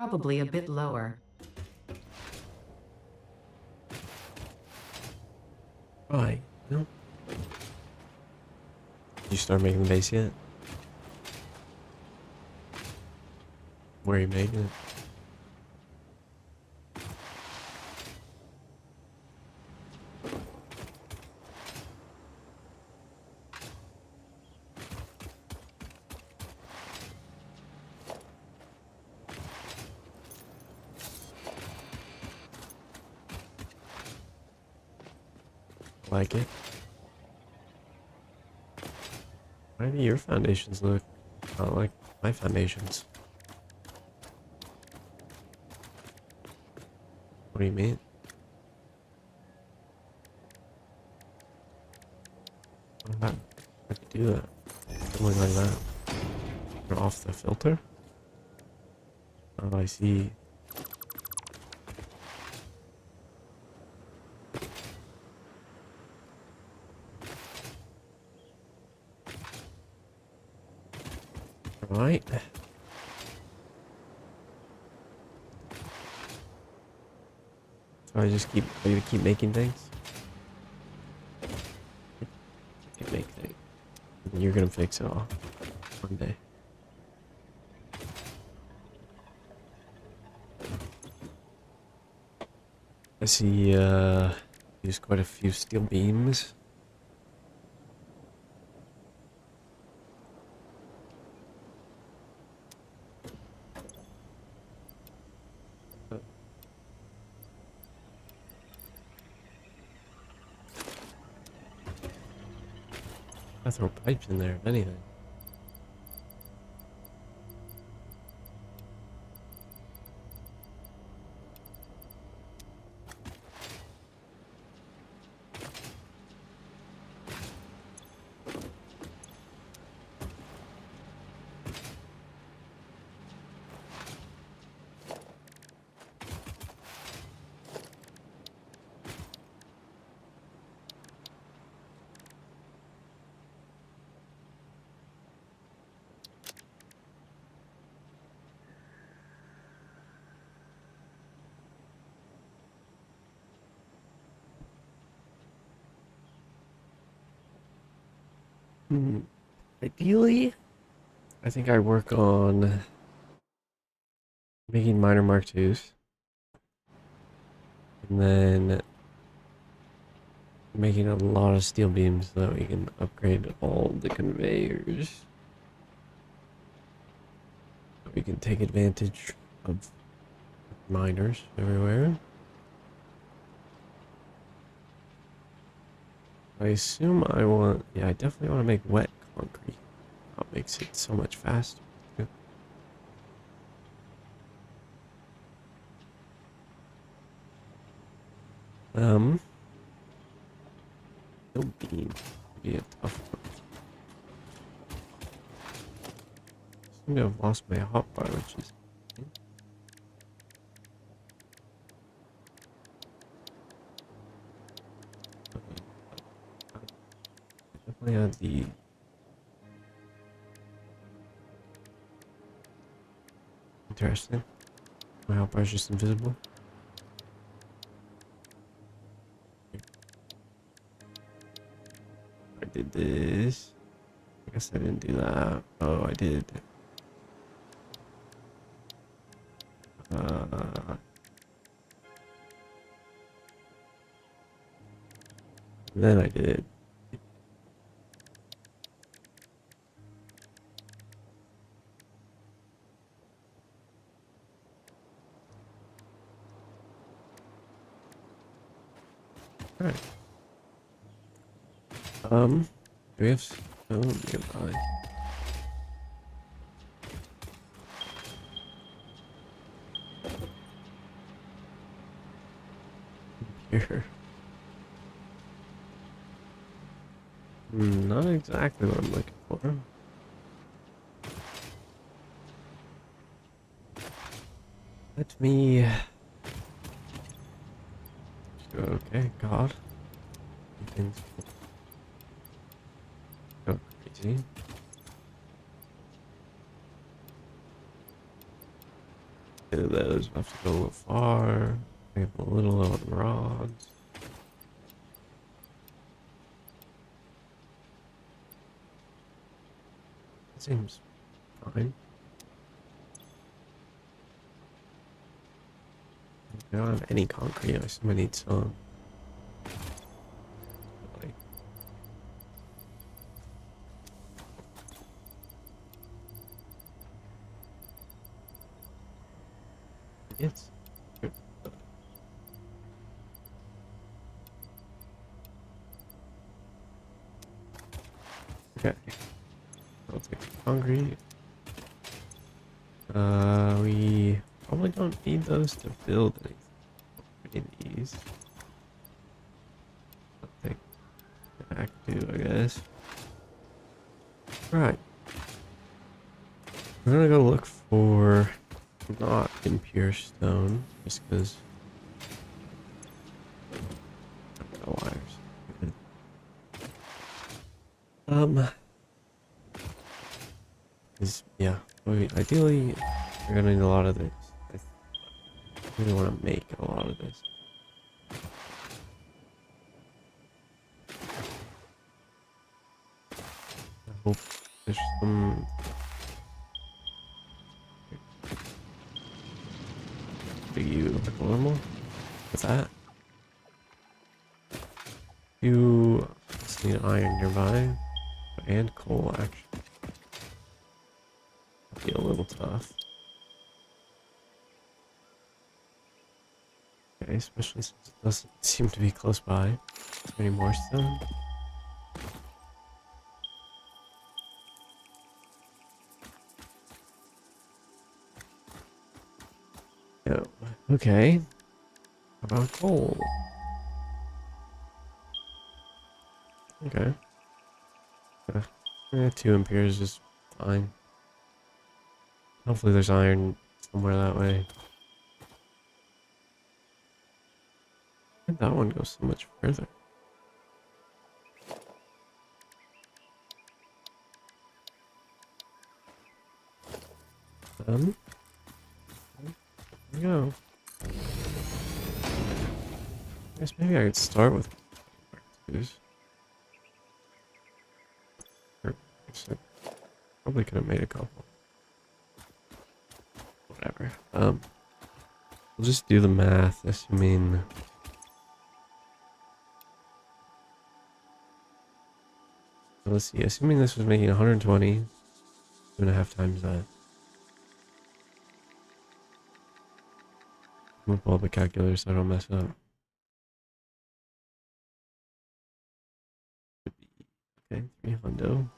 Probably a bit lower. Right. No. Did you start making the base yet? Where are you making it? Like it? Why do your foundations look not like my foundations? What do you mean? How do you do that? Something like that. Turn off the filter? Oh, I see. Right. So I just keep, I keep making things? I make things. And you're gonna fix it all one day. I see, use quite a few steel beams. I throw pipes in there, if anything. Hmm. Ideally, I think I work on making minor Mark IIs. And then making a lot of steel beams so that we can upgrade all the conveyors. We can take advantage of miners everywhere. I assume I want, yeah, I definitely want to make wet concrete. That makes it so much faster. Um, steel beam would be a tough one. I seem to have lost my hotbar, which is definitely on the interesting. My hotbar is just invisible. I did this. I guess I didn't do that. Oh, I did. Uh, then I did. Alright. Do we have stone nearby? Here. Not exactly what I'm looking for. Let me. Okay, God. Things go crazy. do those. I have to go a little far. I have a little low on rods. That seems fine. I don't have any concrete. I assume I need some. Like, it's okay. I'll take the concrete. We probably don't need those to build anything. We need these. I'll take back to, I guess. Right. We're gonna go look for not impure stone, just because. No wires. Yeah. Ideally, we're gonna need a lot of this. I really want to make a lot of this. I hope there's some. Do you like a little more? What's that? You just need iron nearby and coal, actually. That'd be a little tough. Okay, especially since it doesn't seem to be close by. Is there any more stone? No. Okay. How about coal? Okay. Two impures is fine. Hopefully there's iron somewhere that way. And that one goes so much further. There we go. I guess maybe I could start with twos. Probably could have made a couple. Whatever. We'll just do the math, assuming. Let's see, assuming this was making 120, 2.5 times that. I'm gonna pull up a calculator so I don't mess up. Okay, 300.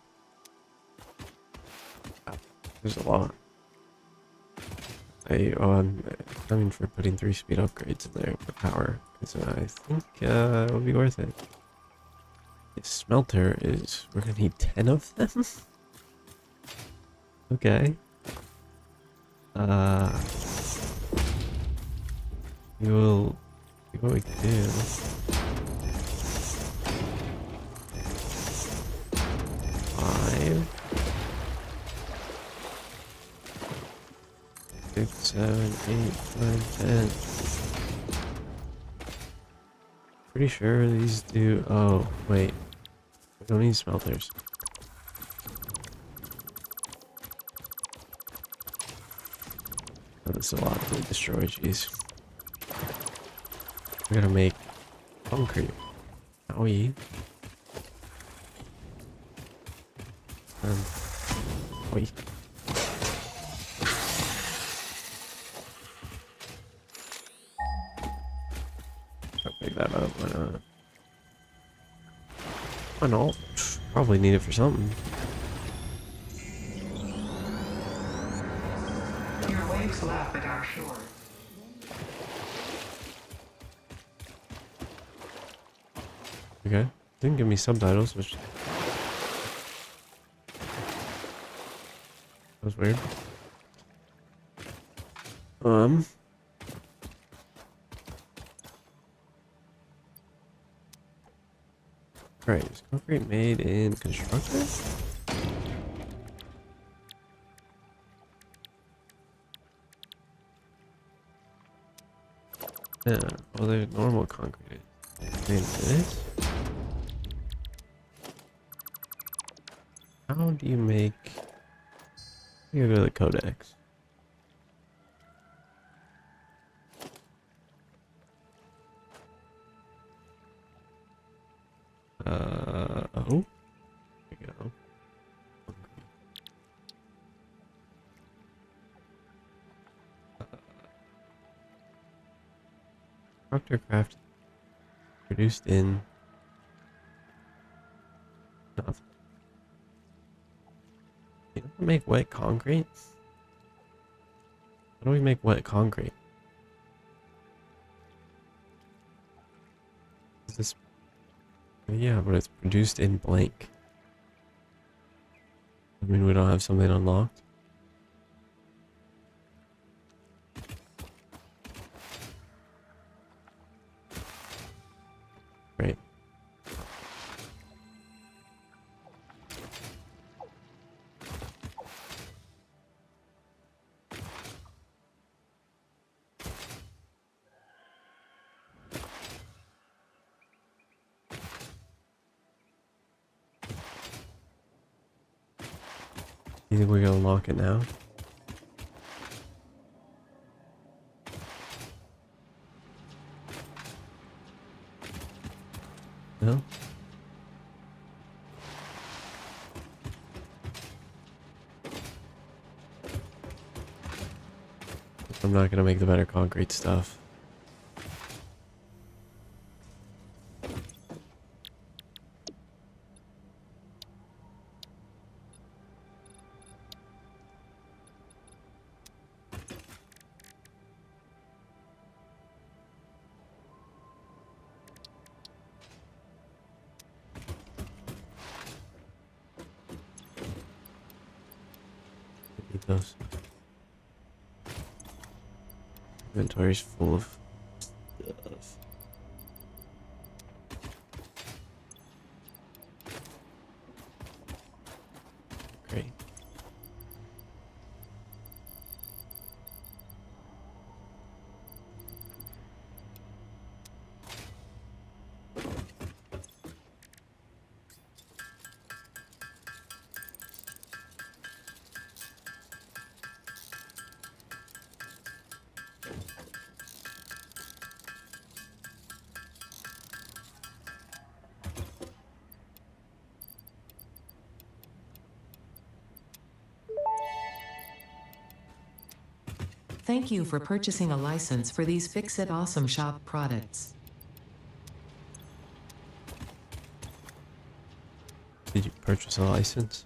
There's a lot. I mean, for putting 3-speed upgrades in there for power, because I think it would be worth it. This smelter is, we're gonna need 10 of them? Okay. We will see what we can do. Five. 6, 7, 8, 9, 10. Pretty sure these do. Oh, wait. We don't need smelters. Oh, that's a lot to destroy, jeez. We're gonna make concrete. Owie. Wait. I'll pick that up. Why not? Why not? Probably need it for something. Your waves laugh at our shore. Okay. Didn't give me subtitles, which was weird. Right, is concrete made in constructor? Yeah, well, there's normal concrete. And this? How do you make... You go to the codex. Oh. There we go. Proctor craft produced in nothing. You don't make wet concrete? How do we make wet concrete? Is this? Yeah, but it's produced in blank. I mean, we don't have something unlocked. Right. You think we can unlock it now? No? I'm not gonna make the better concrete stuff. I need those. Inventory's full of stuff. Great. Thank you for purchasing a license for these Fix-It Awesome Shop products. Did you purchase a license?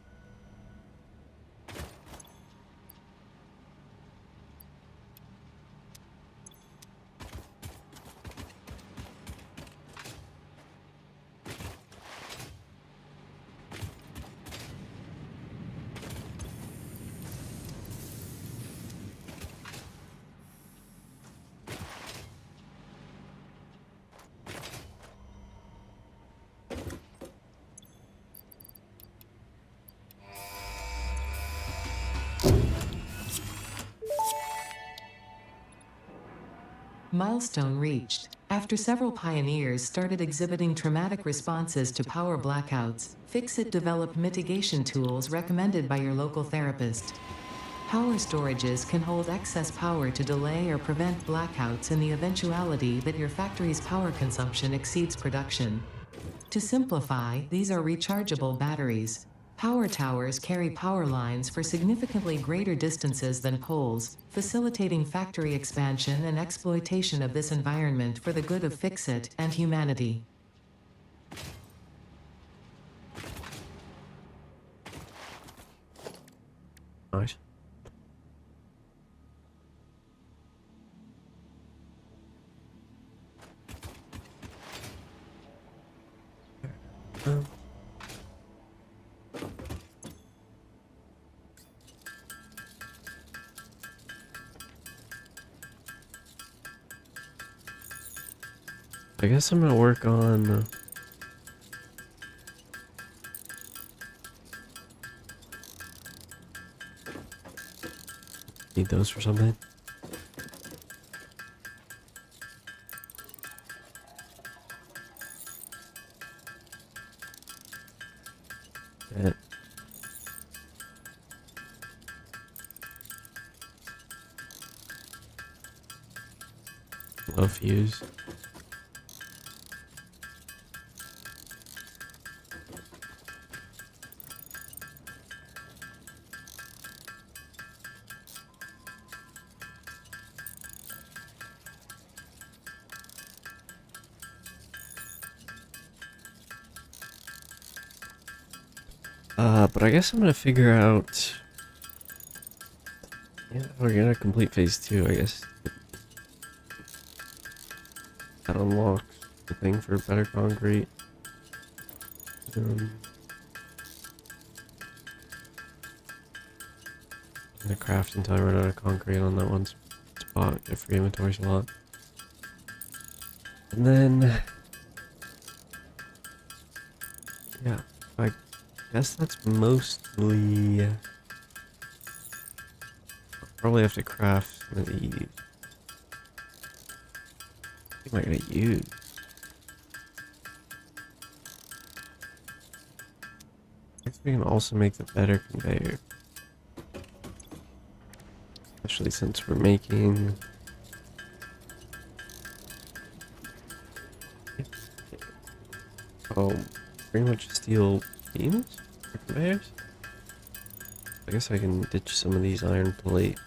Milestone reached. After several pioneers started exhibiting traumatic responses to power blackouts, Fix-It developed mitigation tools recommended by your local therapist. Power storages can hold excess power to delay or prevent blackouts in the eventuality that your factory's power consumption exceeds production. To simplify, these are rechargeable batteries. Power towers carry power lines for significantly greater distances than poles, facilitating factory expansion and exploitation of this environment for the good of Fix-It and humanity. Nice. Um, I guess I'm gonna work on need those for something. Yeah. Low fuse. But I guess I'm gonna figure out. Yeah, we're gonna complete phase 2, I guess. That unlocks the thing for better concrete. I'm gonna craft until I run out of concrete on that one spot, get free inventory slot. And then, yeah, I guess that's mostly. I'll probably have to craft some of these. What am I gonna use? I guess we can also make the better conveyor. Especially since we're making. Oh, pretty much steel beams for conveyors. I guess I can ditch some of these iron plates.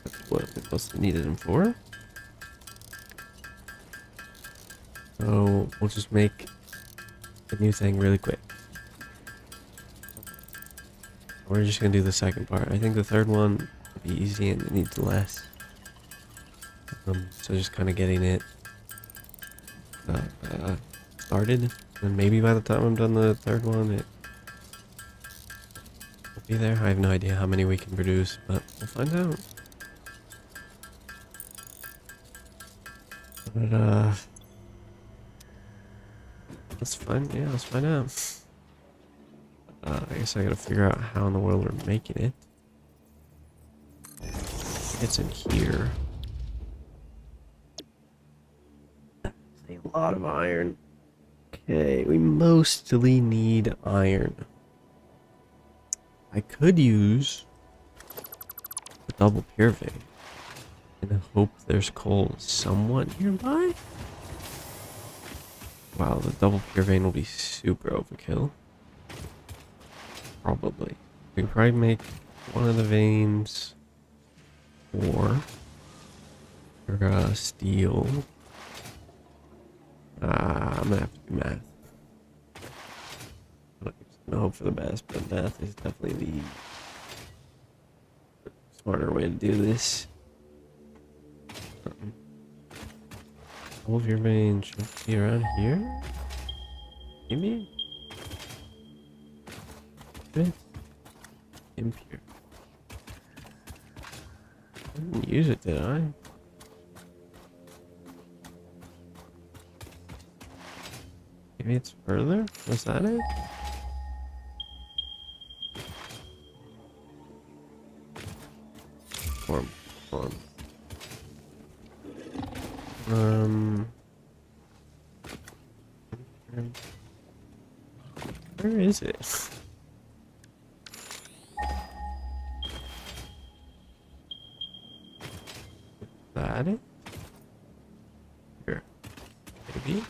That's what we mostly needed them for. So we'll just make the new thing really quick. We're just gonna do the second part. I think the third one will be easy and it needs less. So just kind of getting it started, and maybe by the time I'm done the third one, it will be there. I have no idea how many we can produce, but we'll find out. But let's find out. I guess I gotta figure out how in the world we're making it. It's in here. That's a lot of iron. Okay, we mostly need iron. I could use a double pure vein and hope there's coal somewhat nearby. Wow, the double pure vein will be super overkill. Probably. We can probably make one of the veins or steel. I'm gonna have to do math. I'm gonna hope for the best, but math is definitely the smarter way to do this. All of your veins should be around here. Maybe? Okay. Impure. I didn't use it, did I? Maybe it's further? Was that it? Form. Where is it? That it? Here. Maybe?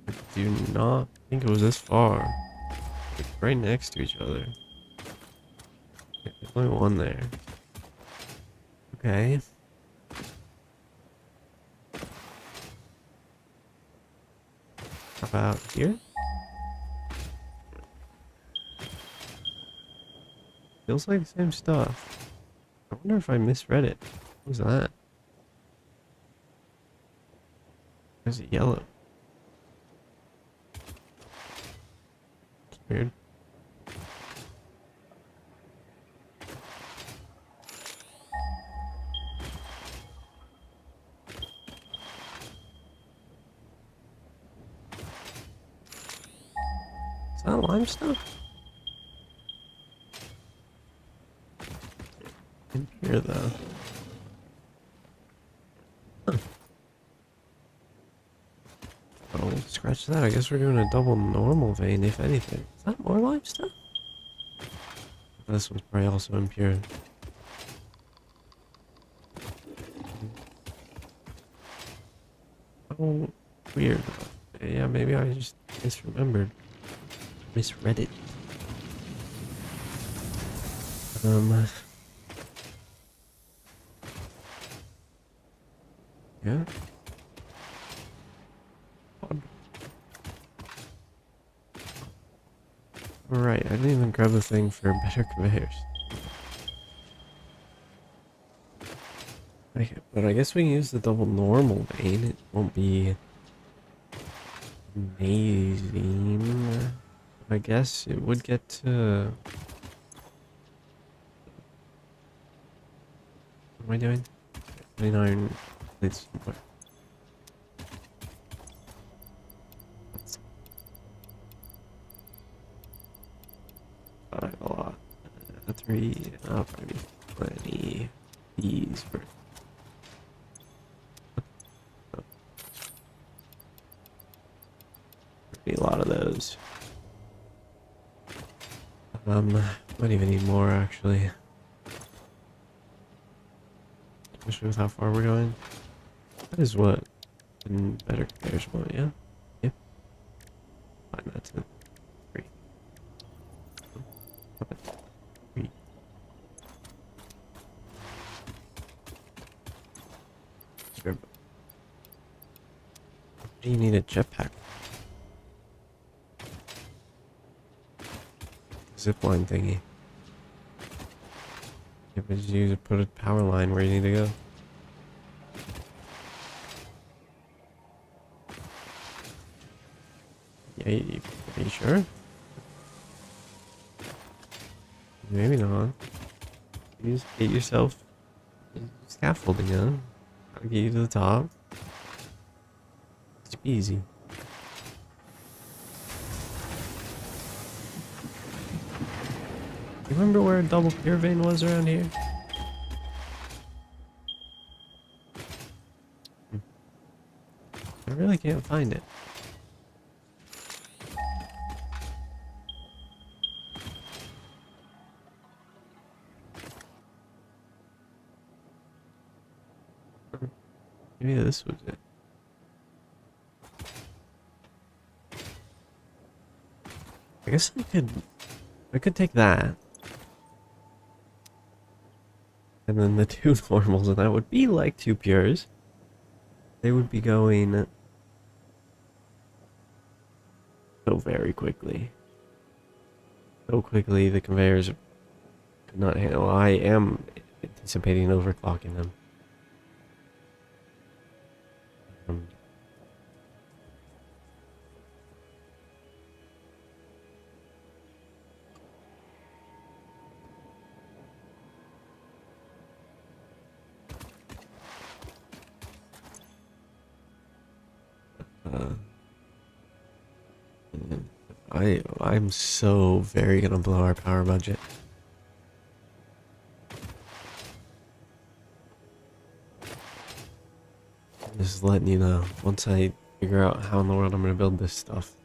I do not think it was this far. Like right next to each other. There's only one there. Okay. How about here? Feels like the same stuff. I wonder if I misread it. What was that? There's a yellow. It's weird. Is that limestone? In here though. Huh. Oh, scratch that. I guess we're doing a double normal vein, if anything. Is that more live stuff? This one's probably also impure. Oh, weird. Yeah, maybe I just misremembered. Misread it. Yeah. Odd. Alright, I didn't even grab the thing for better conveyors. Okay, but I guess we can use the double normal vein. It won't be amazing. I guess it would get to... What am I doing? 29 plates. That's a lot. 3, probably plenty. These for... Be a lot of those. Might even need more actually. Especially with how far we're going. That is what better players want, yeah? Yep. Fine, that's it. 3. 3. Sure. Do you need a jetpack? Zipline thingy. Yeah, but you put a power line where you need to go. Yeah, are you sure? Maybe not. You just get yourself scaffolding, huh? I'll get you to the top. It's easy. You remember where a double pure vein was around here? I really can't find it. Maybe this was it. I guess I could take that. And then the 2 normals, and that would be like 2 pures. They would be going so very quickly. So quickly, the conveyors could not handle. I am anticipating overclocking them. I'm so very gonna blow our power budget. Just letting you know, once I figure out how in the world I'm gonna build this stuff,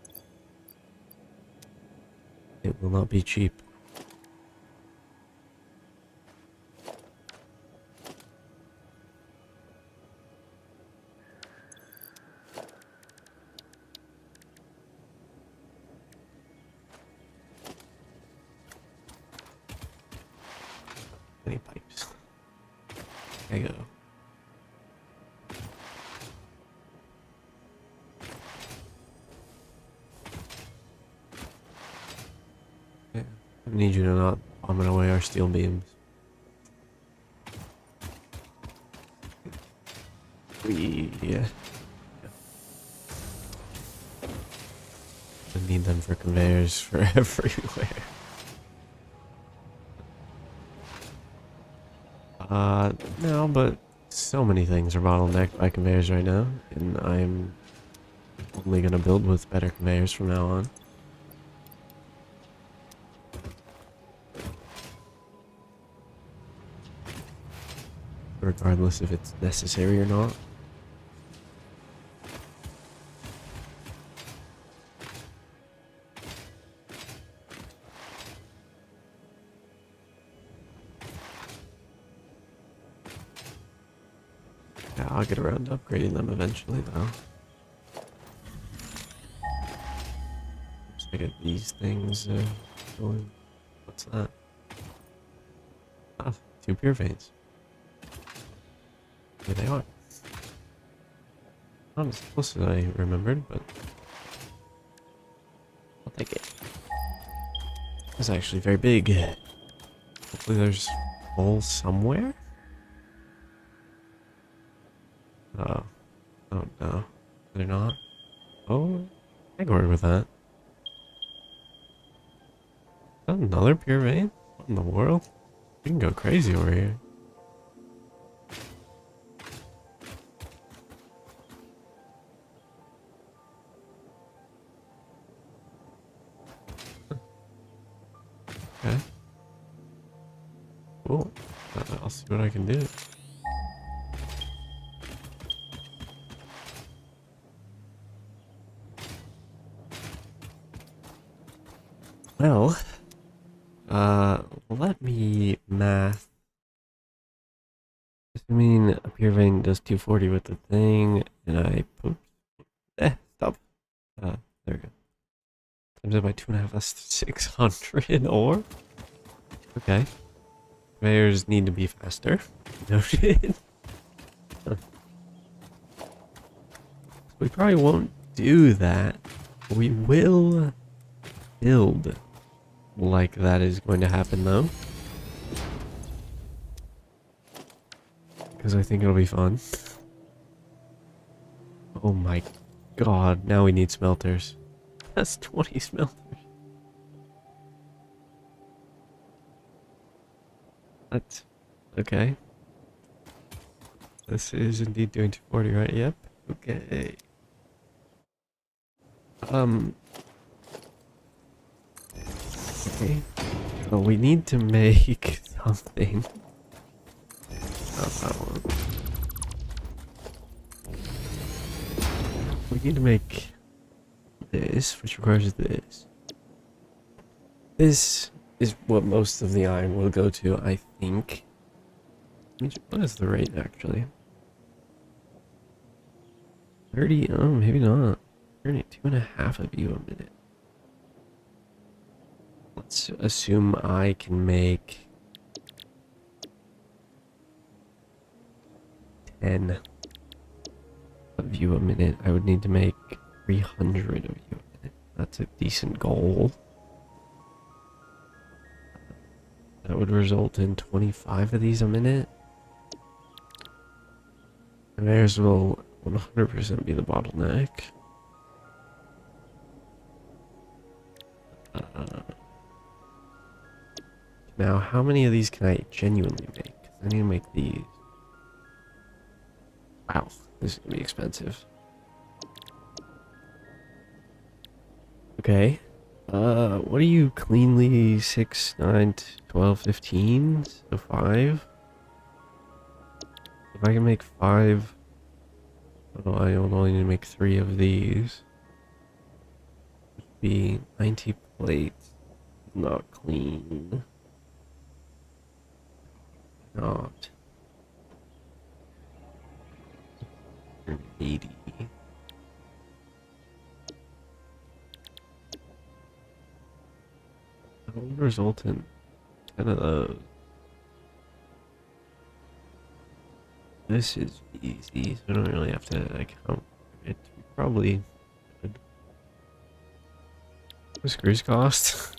it will not be cheap. Any pipes. There you go. Yeah. I need you to not bombing away our steel beams. Yeah. I need them for conveyors for everywhere. No, but so many things are bottlenecked by conveyors right now, and I'm only gonna build with better conveyors from now on. Regardless if it's necessary or not. I'll get around to upgrading them eventually, though. Looks like these things going. What's that? Ah, 2 pure veins. Here they are. Not as close as I remembered, but I'll take it. It's actually very big. Hopefully there's holes somewhere. Oh. Oh no. They're not. Oh, I can work with that. Is that another pure vein? What in the world? We can go crazy over here. Okay. Cool. I'll see what I can do. Well, let me math. Assuming a pure vein does 240 with the thing, and I poop. Stop. There we go. Times it by 2.5, that's 600 ore. Okay. Conveyors need to be faster. Noted. We probably won't do that. We will build like that is going to happen though. Because I think it'll be fun. Oh my god, now we need smelters. That's 20 smelters. That's okay. This is indeed doing 240, right? Yep. Okay. Okay. So we need to make something. Not that one. We need to make this, which requires this. This is what most of the iron will go to, I think. What is the rate, actually? 30? Oh, maybe not. 32.5 of you a minute. Let's assume I can make 10 of you a minute. I would need to make 300 of you a minute. That's a decent goal. That would result in 25 of these a minute. And theirs will 100% be the bottleneck. Now, how many of these can I genuinely make? I need to make these. Wow, this is gonna be expensive. Okay. What are you cleanly 6, 9, 12, 15? So 5? If I can make 5, oh, I only need to make 3 of these. Would be 90 plates. Not clean. Not 80. That would result in 10 of those. This is easy, so I don't really have to account it. Probably good. What screws cost?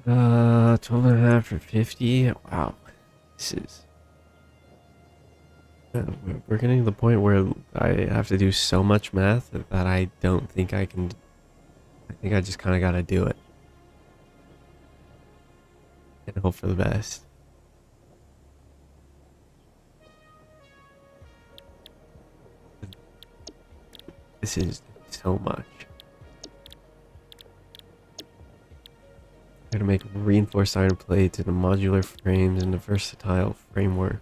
12.5 for 50. Wow, this is. We're getting to the point where I have to do so much math that I don't think I can. I think I just kind of gotta do it and hope for the best. This is so much. I'm gonna make reinforced iron plates into modular frames and a versatile framework.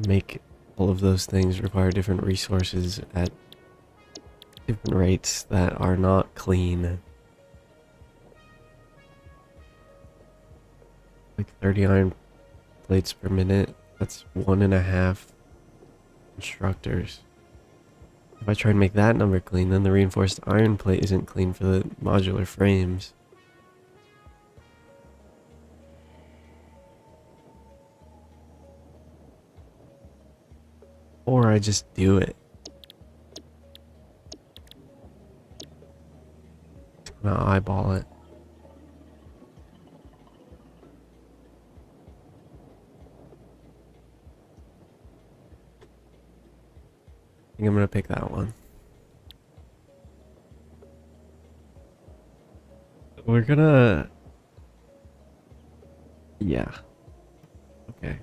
Make all of those things require different resources at different rates that are not clean. like 30 iron plates per minute. That's 1.5 constructors. If I try and make that number clean, then the reinforced iron plate isn't clean for the modular frames. Or I just do it. I'm gonna eyeball it. I think I'm gonna pick that one. We're gonna... Yeah. Okay.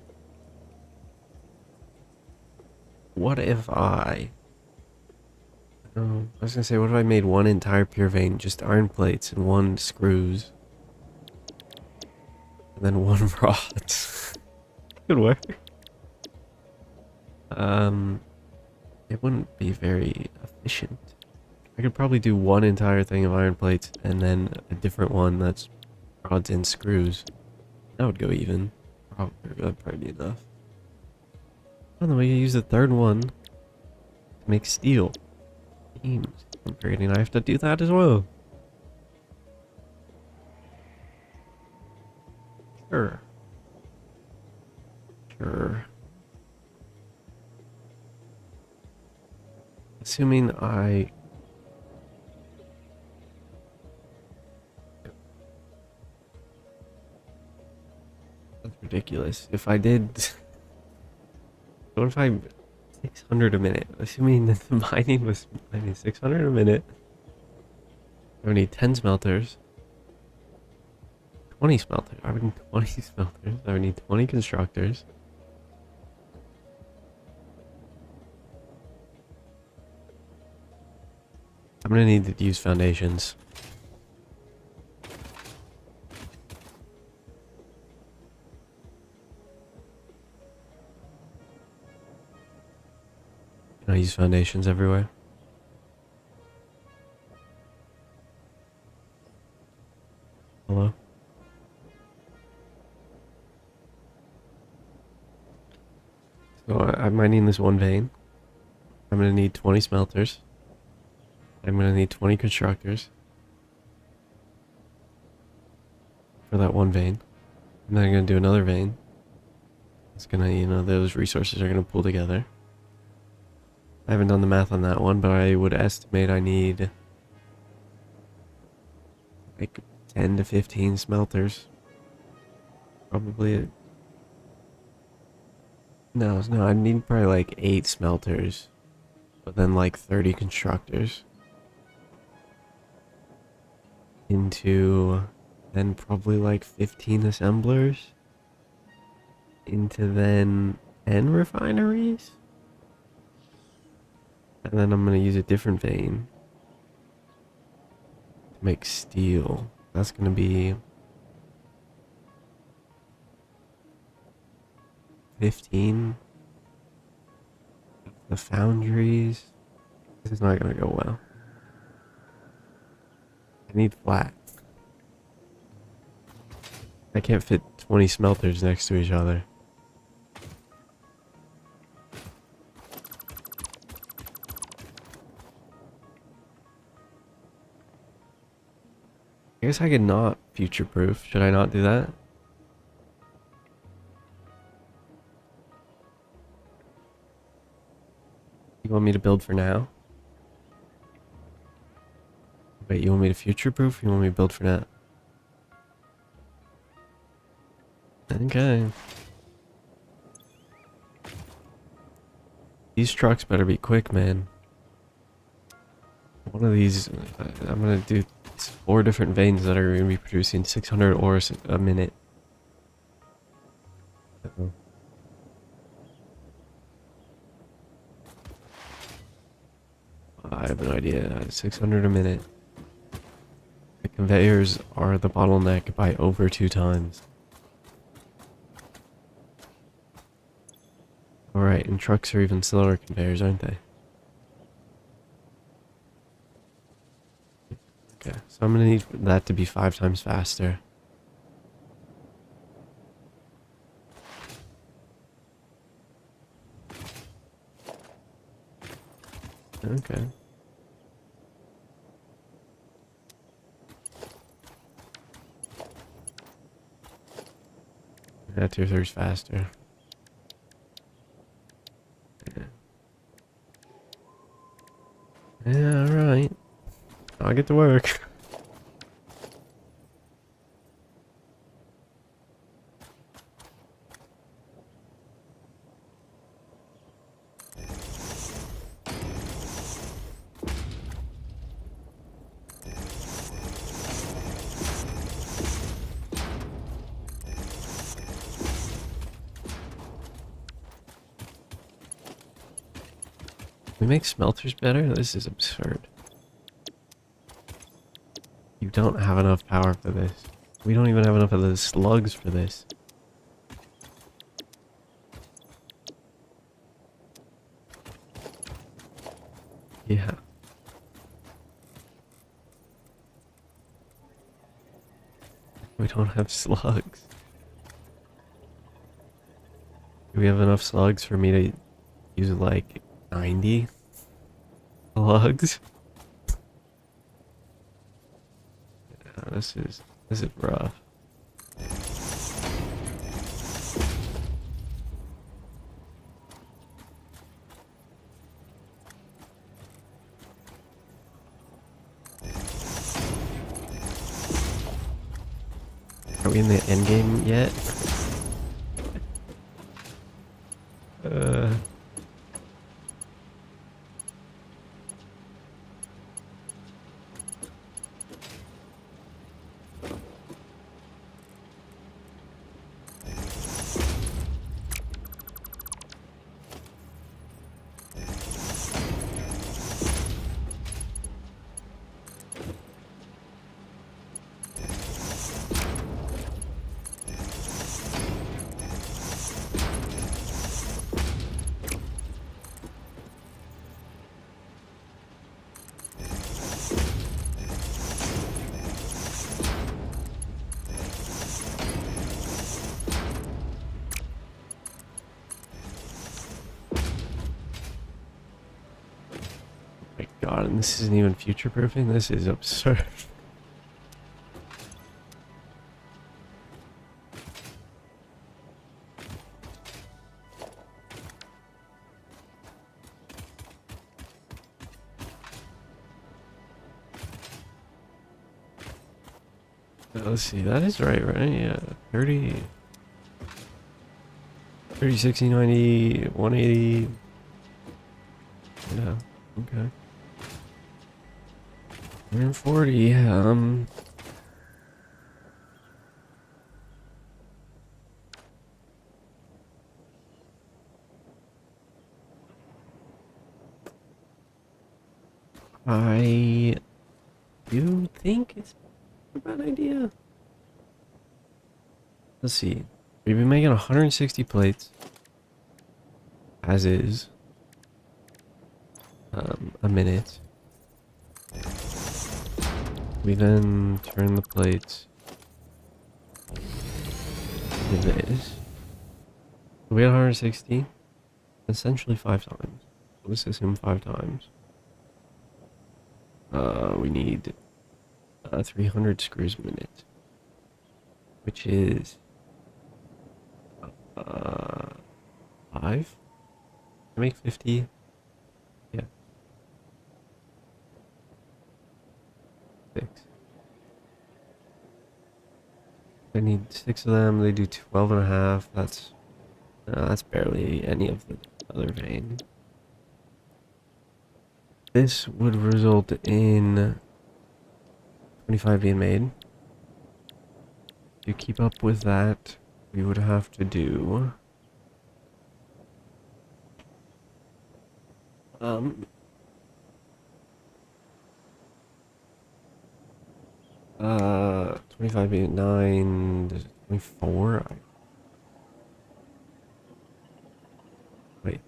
What if I... I was gonna say, what if I made one entire pure vein, just iron plates and one screws? And then one rod. Could work. It wouldn't be very efficient. I could probably do one entire thing of iron plates and then a different one that's rods and screws. That would go even. That'd probably be enough. Oh, then we can use the third one to make steel. Beams. I'm forgetting I have to do that as well. Sure. Sure. Assuming I... That's ridiculous. If I did... What if I... 600 a minute. Assuming that the mining was... I need 600 a minute. I would need 10 smelters. 20 smelters. I would need 20 smelters. I would need 20 constructors. I'm gonna need to use foundations. Can I use foundations everywhere? Hello? So I'm mining this one vein. I'm gonna need 20 smelters. I'm gonna need 20 constructors for that one vein. And then I'm gonna do another vein. It's gonna, you know, those resources are gonna pull together. I haven't done the math on that one, but I would estimate I need like 10 to 15 smelters. Probably. No, I need probably like 8 smelters, but then like 30 constructors. Into then probably like 15 assemblers. Into then 10 refineries. And then I'm gonna use a different vein to make steel. That's gonna be 15. The foundries. This is not gonna go well. I need flat. I can't fit 20 smelters next to each other. I guess I could not future-proof. Should I not do that? You want me to build for now? Wait, you want me to future-proof? You want me to build for now? Okay. These trucks better be quick, man. One of these, I'm gonna do 4 different veins that are gonna be producing 600 ores a minute. Uh-oh. I have no idea. 600 a minute. The conveyors are the bottleneck by over 2 times. Alright, and trucks are even slower conveyors, aren't they? Okay, so I'm gonna need that to be 5 times faster. Okay. Yeah, tier 3's faster. Yeah. Yeah, alright. I'll get to work. We make smelters better? This is absurd. You don't have enough power for this. We don't even have enough of the slugs for this. Yeah. We don't have slugs. Do we have enough slugs for me to use like 90 slugs? Yeah, this is rough. Are we in the end game yet? Uh, my god, and this isn't even future proofing? This is absurd. Let's see, that is right? Yeah, 30, 30, 60, 90, 180. Yeah, okay. 140, yeah, I do think it's a bad idea. Let's see. We've been making 160 plates. As is. A minute. We then turn the plates to this. We had 160. Essentially 5 times. Let's assume 5 times. We need 300 screws a minute. Which is 5? I make 50. Yeah. 6. I need 6 of them. They do 12 and a half. That's barely any of the other vein. This would result in 25 being made. To keep up with that, we would have to do 25 being 9, 24. Wait.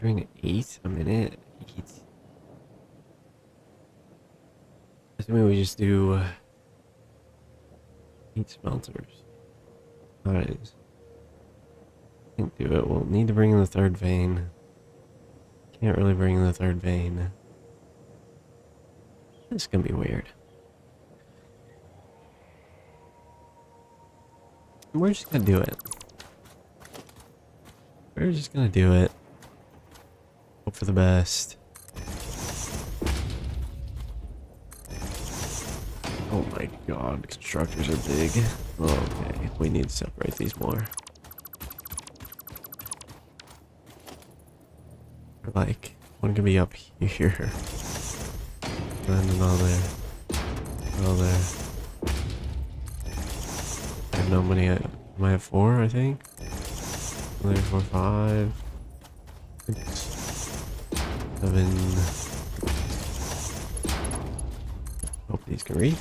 Doing 8 a minute? I think we just do 8 smelters. Alright. I think do it. We'll need to bring in the third vein. Can't really bring in the third vein. This is gonna be weird. We're just gonna do it. We're just gonna do it. Hope for the best. Oh my god, constructors are big. Okay, we need to separate these more. Like, one can be up here. And another. Another. I have no money. I might have 4, I think. 3, 4, 5, 6, 7. Hope these can reach.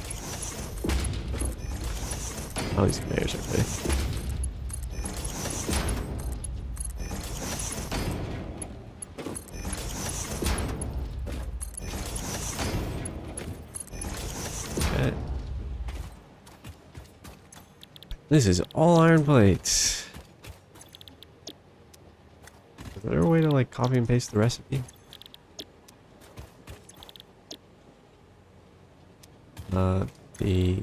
Oh, these conveyors are big. Okay. This is all iron plates. Is there a way to like copy and paste the recipe? The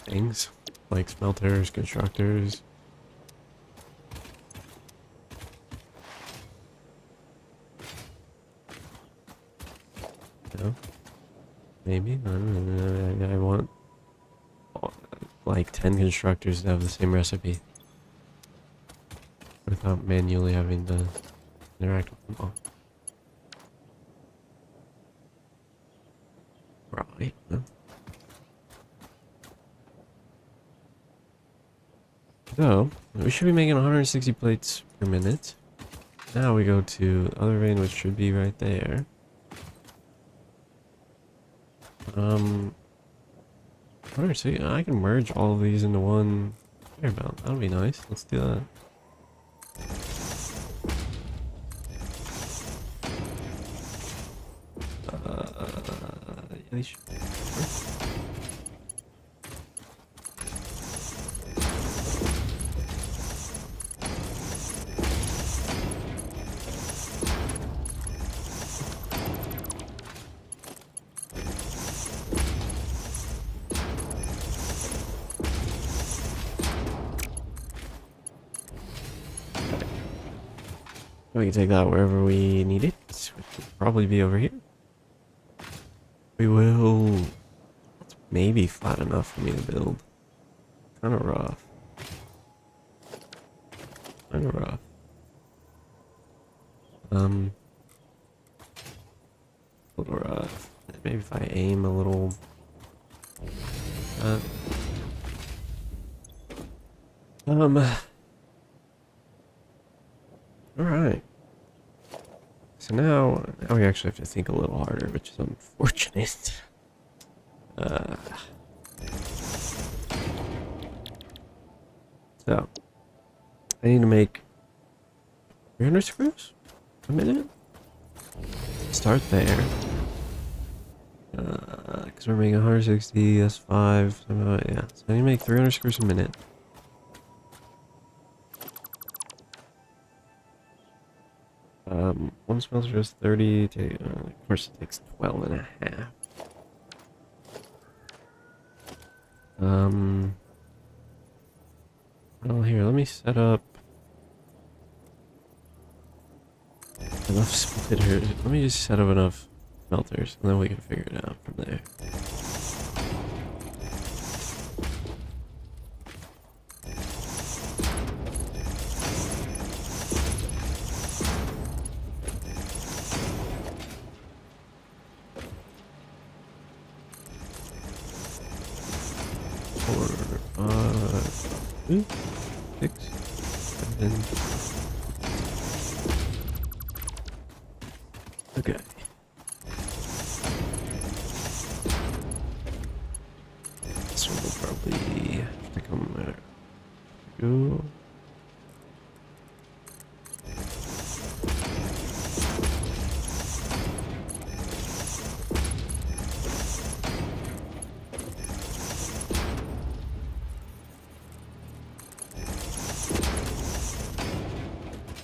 things like smelters, constructors. No, maybe. I don't know. I want like 10 constructors to have the same recipe without manually having to interact with them all. Right. No. So, we should be making 160 plates per minute. Now we go to the other vein, which should be right there. 160. I can merge all of these into one conveyor belt. That'll be nice. Let's do that. Yeah, these should work. We can take that wherever we need it, which will probably be over here. We will... That's maybe flat enough for me to build. Kind of rough. Kind of rough. A little rough. Maybe if I aim a little... Alright. So now we actually have to think a little harder, which is unfortunate. So, I need to make 300 screws a minute. Start there. Because we're making 160, that's 5. So, yeah, so I need to make 300 screws a minute. One smelter is 30, of course it takes 12 and a half. Well here, let me set up enough splitters. Let me just set up enough smelters and then we can figure it out from there. Two, 6, 7. Okay. This one will probably have to come there. Go.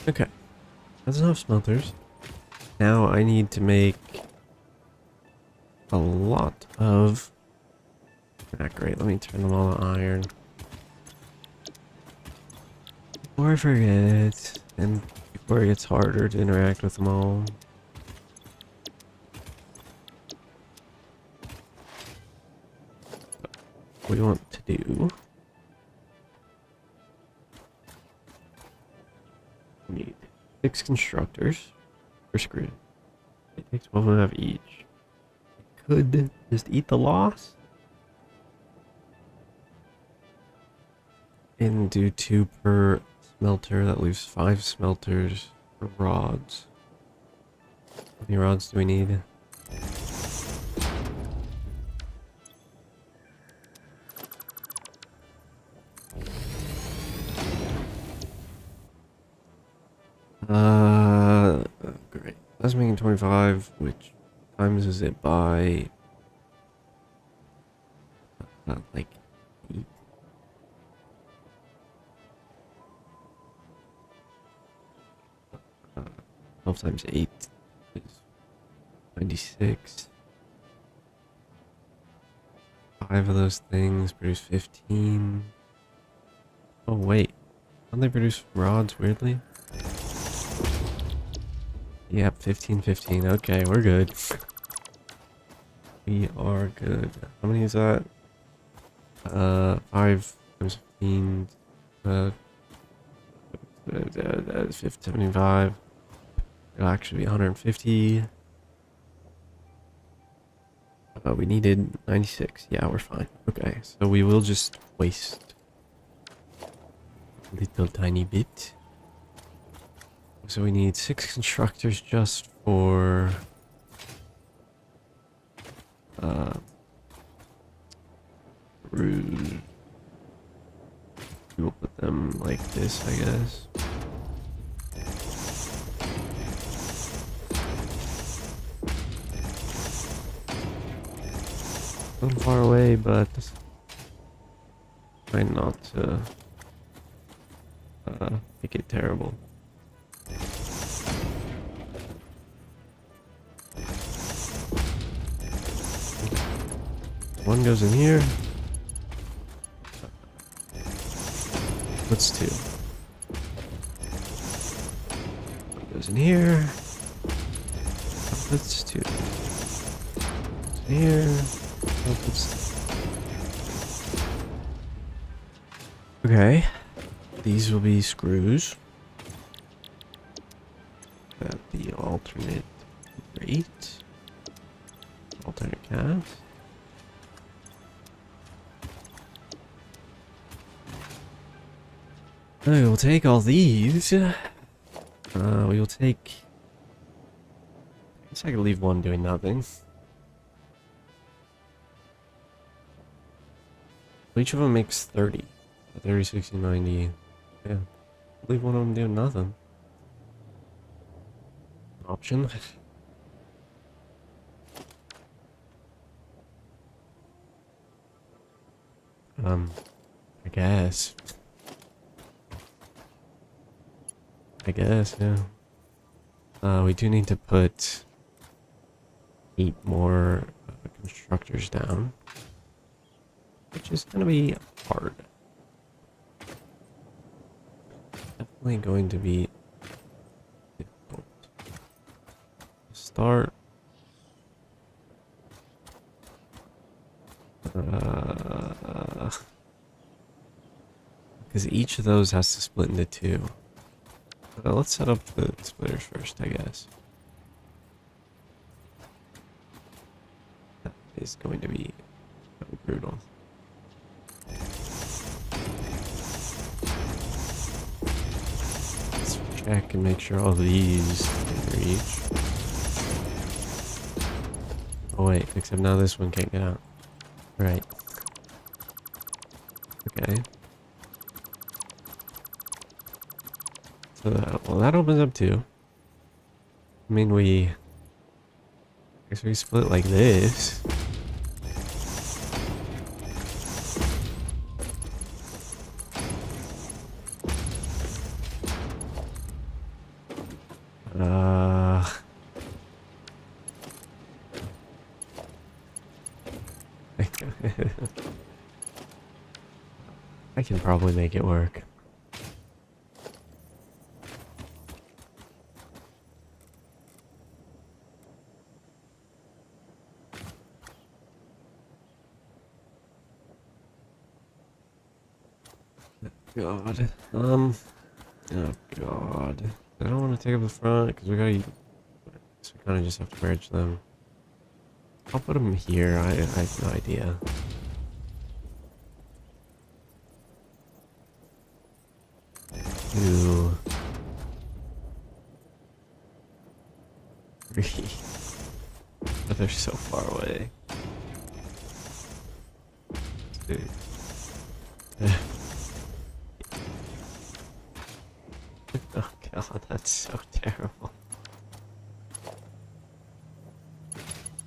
Okay. That's enough smelters. Now I need to make a lot of... Ah, great. Let me turn them all to iron. Before I forget, and before it gets harder to interact with them all. What we want to do... We need 6 constructors. We're screwed. It takes 12.5 each. Could just eat the loss. And do 2 per smelter. That leaves 5 smelters for rods. How many rods do we need? Great. That's making 25, which times is it by like 8? Uh, 12 times 8 is 96. 5 of those things produce 15. Oh wait, don't they produce rods weirdly? Yep, 15, 15. Okay, we're good. We are good. How many is that? 5 times 15. 75. It'll actually be 150. We needed 96. Yeah, we're fine. Okay, so we will just waste a little tiny bit. So we need 6 constructors just for root. We'll put them like this, I guess. A little far away, but try not to make it terrible. One goes in here. What's 2? One goes in here. What's 2? Here. Okay. These will be screws. Got the alternate rate. Alternate cast. We will take all these. We will take... I guess I could leave one doing nothing. Each of them makes 30. 30, 60, 90. Yeah. Leave one of them doing nothing. Option. I guess. Yeah. We do need to put 8 more constructors down, which is gonna be hard. Definitely going to be difficult. Start. Because each of those has to split into 2. Let's set up the splitters first, I guess. That is going to be brutal. Let's check and make sure all of these can reach. Oh wait, except now this one can't get out. Right. Okay. So that opens up too. I mean, I guess we split like this. I can probably make it work. God. Oh god. I don't want to take up the front because we gotta. So we kind of just have to merge them. I'll put them here. I have no idea. Two, three. But they're so far away. Two. Oh god, that's so terrible.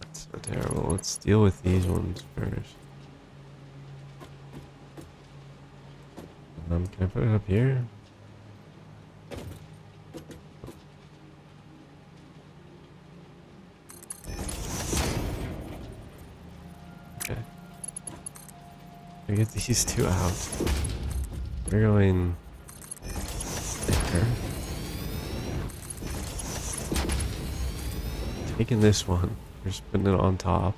That's so terrible. Let's deal with these ones first. Can I put it up here? Okay. I get these two out. We're going there. Taking this one. We're just putting it on top.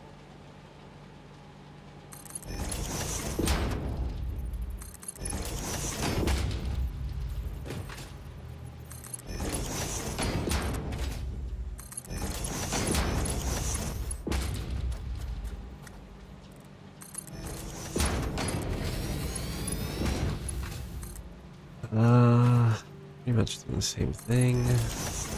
Pretty much doing the same thing. It's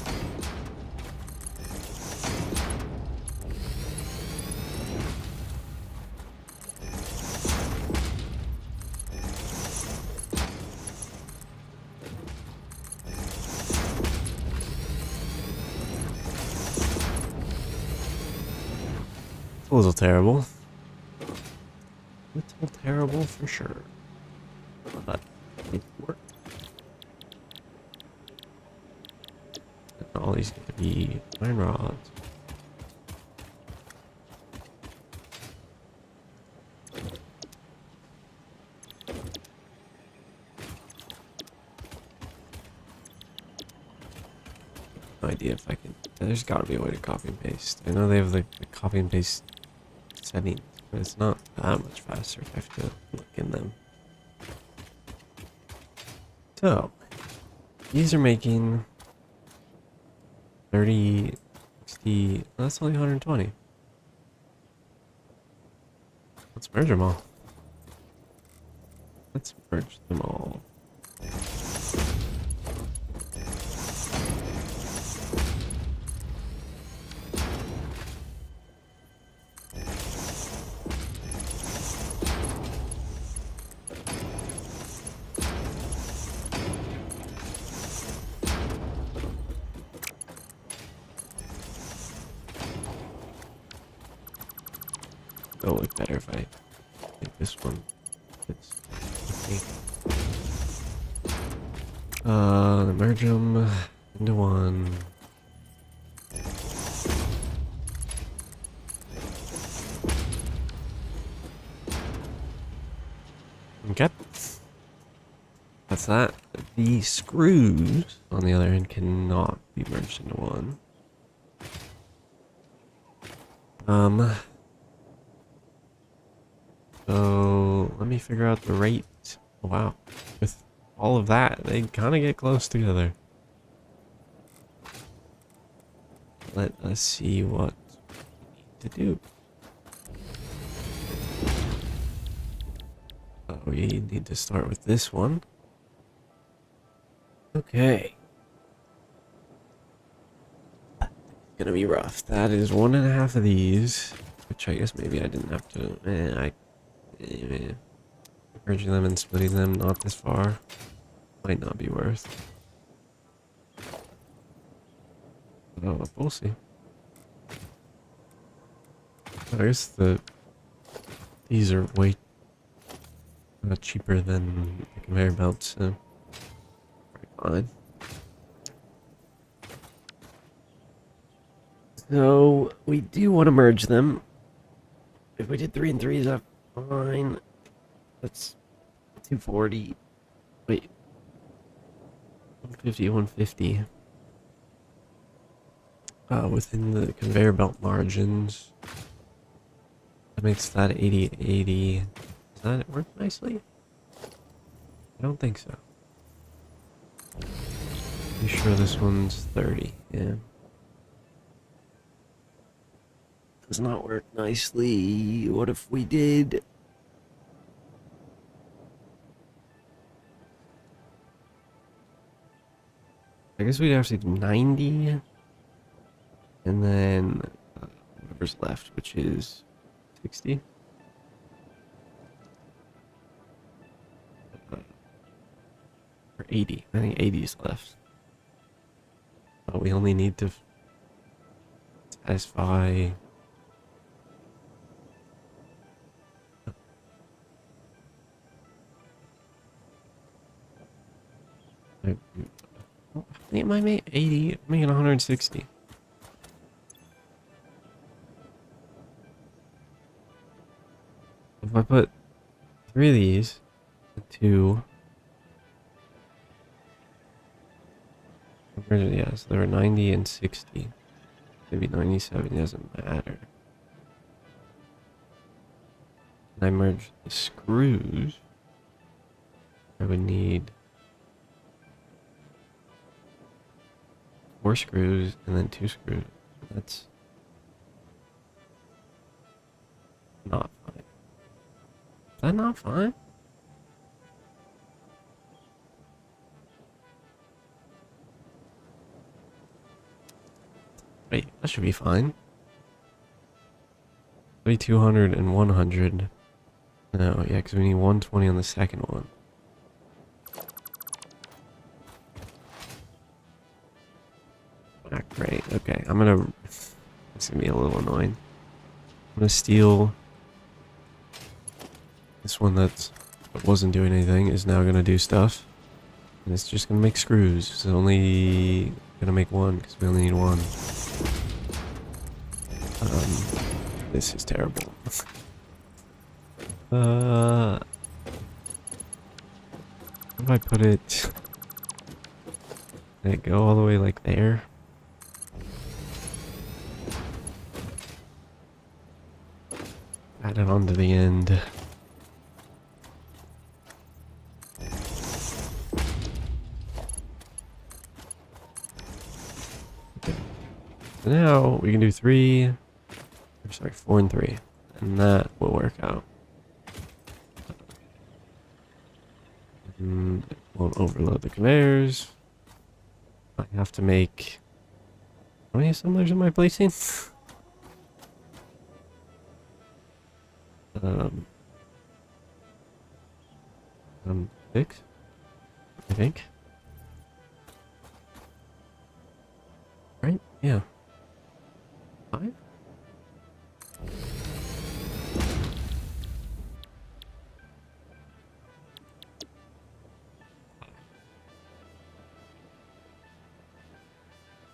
a little terrible. Little terrible for sure. But it worked. All these need to be iron rods. No idea if I can. There's got to be a way to copy and paste. I know they have the copy and paste setting, but it's not that much faster if I have to look in them. So, these are making 30, 60, well, that's only 120. Let's merge them all. Let's merge them all. It'll look better if I make this one fits. Merge them into one. Okay. That's that. The screws, on the other hand, cannot be merged into one. So let me figure out the rate. Oh, wow. With all of that, they kind of get close together. Let us see what we need to do. We need to start with this one. Okay. It's gonna be rough. That is 1.5 of these, which I guess maybe I didn't have to. Merging them and splitting them not this far might not be worth. Oh, we'll see. I guess these are way cheaper than the conveyor belts, so fine. So we do want to merge them. If we did 3 and 3, is that fine? Let's 240. Wait. 150, 150. Within the conveyor belt margins. That makes that 80, 80. Does that work nicely? I don't think so. Pretty sure this one's 30, yeah. Does not work nicely. What if we did? I guess we'd have to do 90. And then whatever's left, which is 60. Or 80. I think 80 is left. But we only need to satisfy. I think I made 80. I'm making 160. If I put 3 of these, 2. Yeah, so there were 90 and 60. Maybe 97 doesn't matter. And I merge the screws. I would need 4 screws and then 2 screws. That's not fine. Is that not fine? Wait, that should be fine. 200 and 100. No, yeah, because we need 120 on the second one. Ah, great. Okay, I'm gonna. It's gonna be a little annoying. I'm gonna steal this one that wasn't doing anything. Is now gonna do stuff, and it's just gonna make screws. It's only gonna make 1 because we only need 1. This is terrible. How do I put it? Can it go all the way like there? Add it on to the end. Okay. So now we can do 3. Sorry, 4 and 3. And that will work out. And it won't overload the conveyors. I have to make... How many assemblers am I placing? 6? I think. Right? Yeah. 5?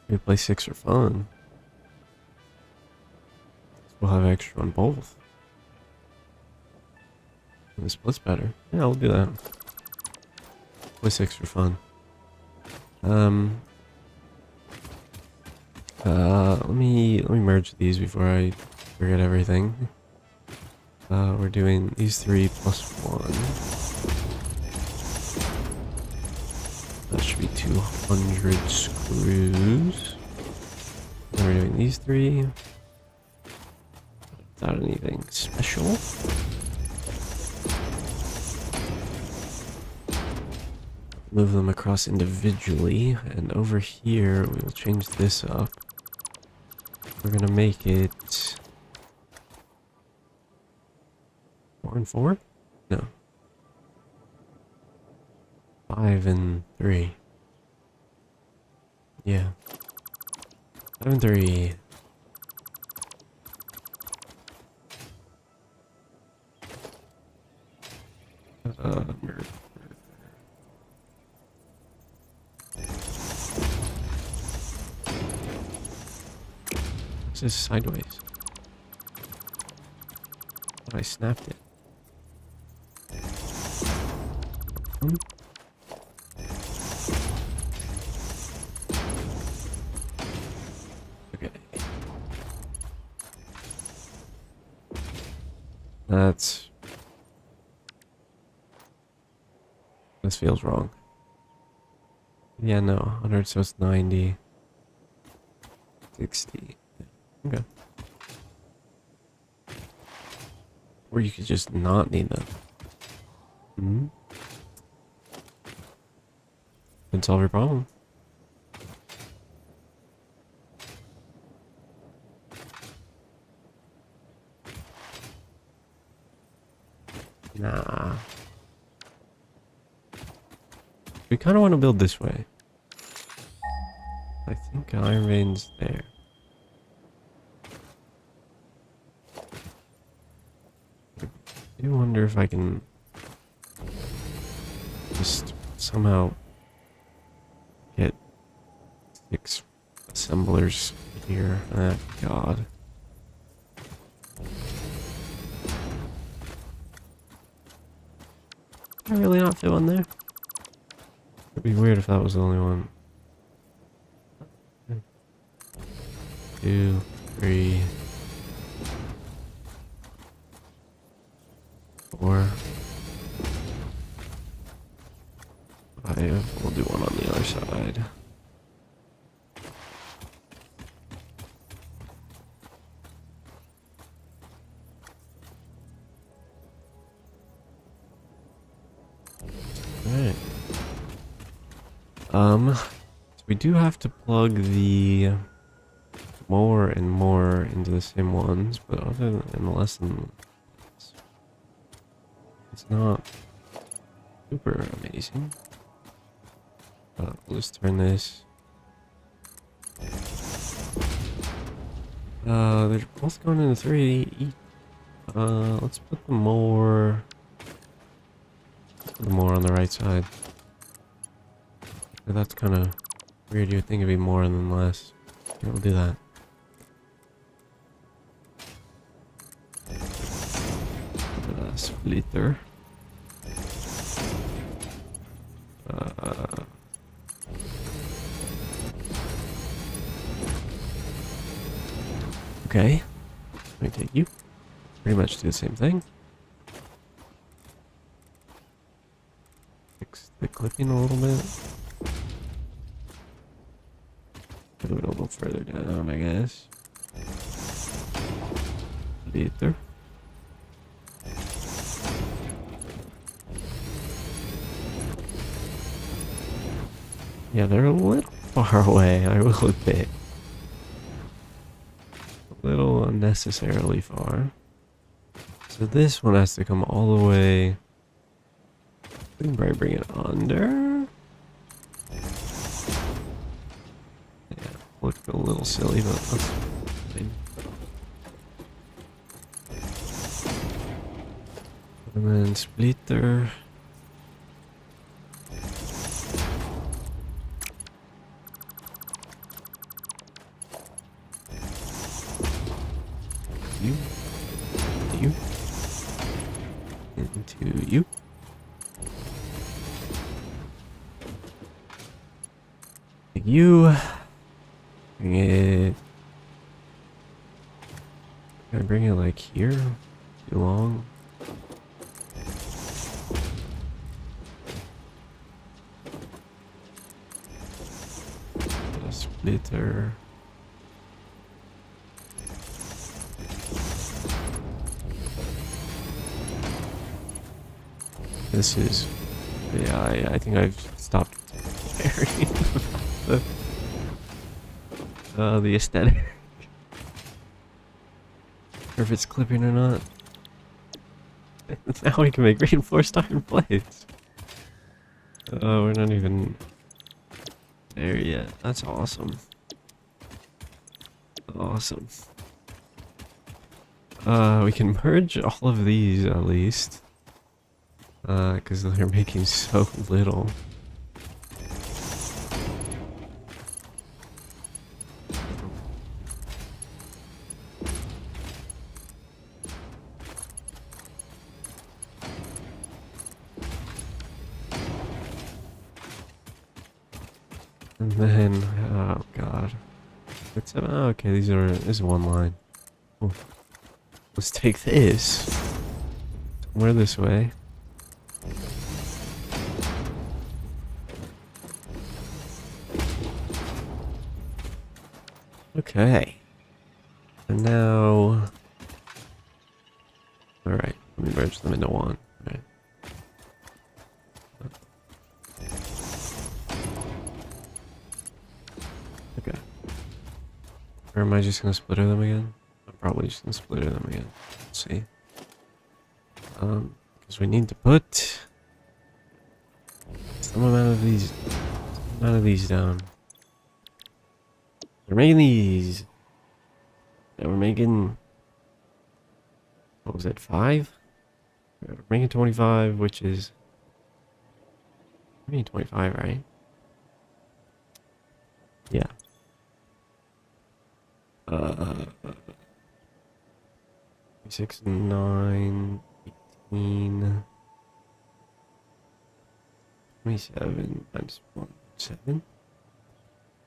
We play 6 for fun. We'll have extra on both. And the split's better. Yeah, I'll do that. Play 6 for fun. Let me merge these before I forget everything. We're doing these 3 plus 1. That should be 200 screws. And we're doing these 3 without anything special. Move them across individually, and over here we will change this up. We're gonna make it 4 and 4? No. 5 and 3. Yeah. 5 and 3. What's this sideways? Oh, I snapped it. Okay. That's... This feels wrong. Yeah, no, 100, so it's 90. 60. Okay. Or you could just not need them. Hmm? Can solve your problem. Nah. We kind of want to build this way. I think Iron Vein's there. I do wonder if I can just somehow get 6 assemblers here. Ah, God. Did I really not fit one there? It'd be weird if that was the only one. 2, 3, 4, 5. We'll do one on the other side. Alright. So we do have to plug the more and more into the same ones, but other than unless and it's not super amazing. We'll just turn this. They're both going into 3 each. Let's put the more on the right side. That's kind of weird. You would think it'd be more than less. Yeah, we'll do that. Splitter. Okay. Let me take you. Pretty much do the same thing. Fix the clipping a little bit. Put it a little further down, I guess. Later. Yeah, they're a little far away, I will admit. A little unnecessarily far. So this one has to come all the way. We can probably bring it under. Yeah, looked a little silly, but that's fine. And then splitter. You. Into you. You. Bring it. Can I bring it like here? Too long. A splitter. This is, yeah, I think I've stopped caring about the aesthetic. Or if it's clipping or not. Now we can make reinforced iron plates. Oh, we're not even there yet. That's awesome. Awesome. We can merge all of these at least. Because they're making so little. And then, oh god. Oh, okay, this is one line. Oh. Let's take this. Somewhere this way. Okay. And now... Alright, let me merge them into one. Alright. Okay. Or am I just gonna splitter them again? I'm probably just gonna splitter them again. Let's see. Because we need to put some amount of these down. We're making these. Yeah, we're making, what was it, 5? We're making 25, which is, I mean 25, right? Yeah. 6, 9, 18, 27, minus 1, 7,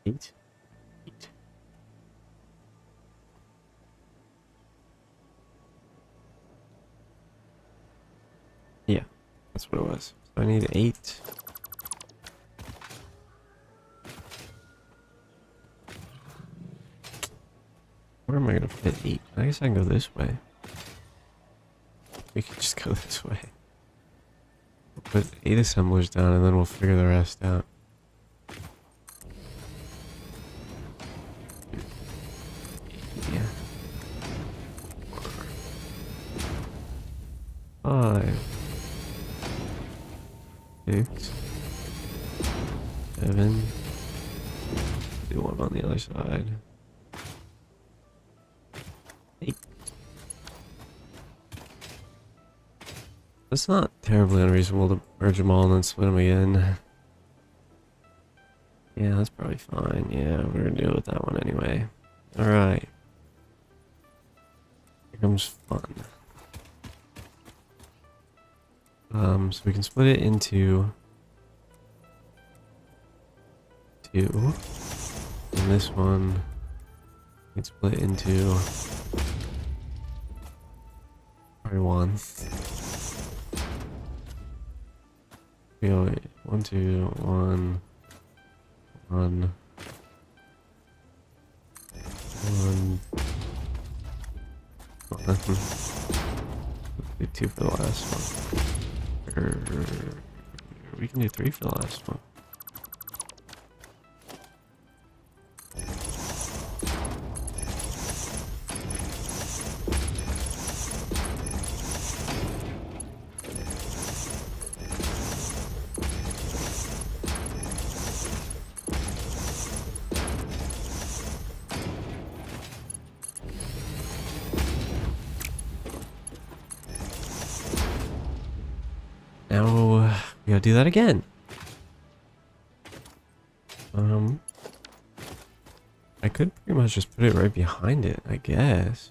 8, 8. Yeah, that's what it was. So I need 8. Where am I gonna fit 8? I guess I can go this way. We can just go this way. We'll put 8 assemblers down and then we'll figure the rest out. Yeah. 5, 6, 7. Do one on the other side. 8. That's not terribly unreasonable to merge them all and then split them again. Yeah, that's probably fine. Yeah, we're gonna deal with that one anyway. Alright. Here comes fun. So we can split it into 2. And this one we can split into probably 1. We go 1, 2, 1, 1, 1, 1. Do 2 for the last one. Or we can do 3 for the last one. Now we gotta do that again. I could pretty much just put it right behind it, I guess.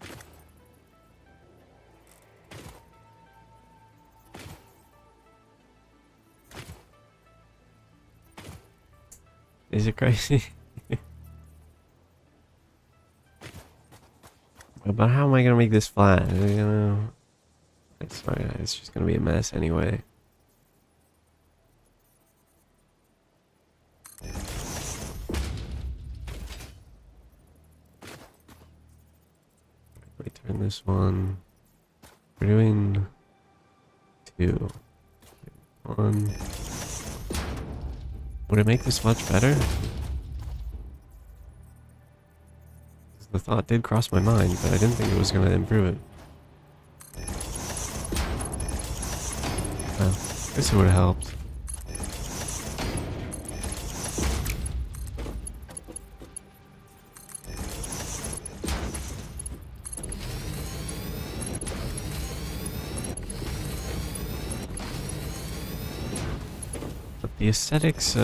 Is it crazy? But how am I gonna make this flat? It's fine. It's just gonna be a mess anyway. Let me turn this one. We're doing 2. 1. Would it make this much better? The thought did cross my mind, but I didn't think it was going to improve it. Well, I guess it would have helped. But the aesthetics,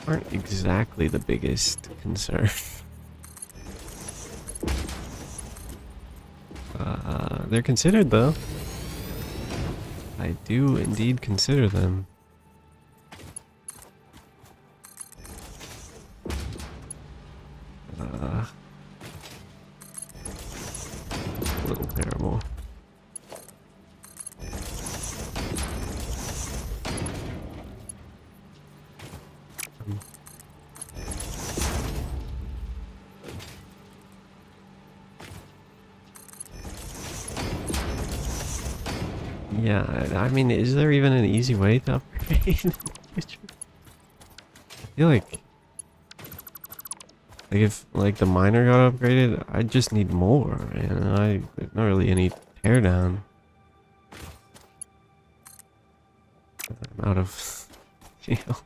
aren't exactly the biggest concern. They're considered though. I do indeed consider them. Yeah, I mean, is there even an easy way to upgrade in the future? I feel like if like the miner got upgraded, I just need more, and there's not really any teardown. I'm out of, you know.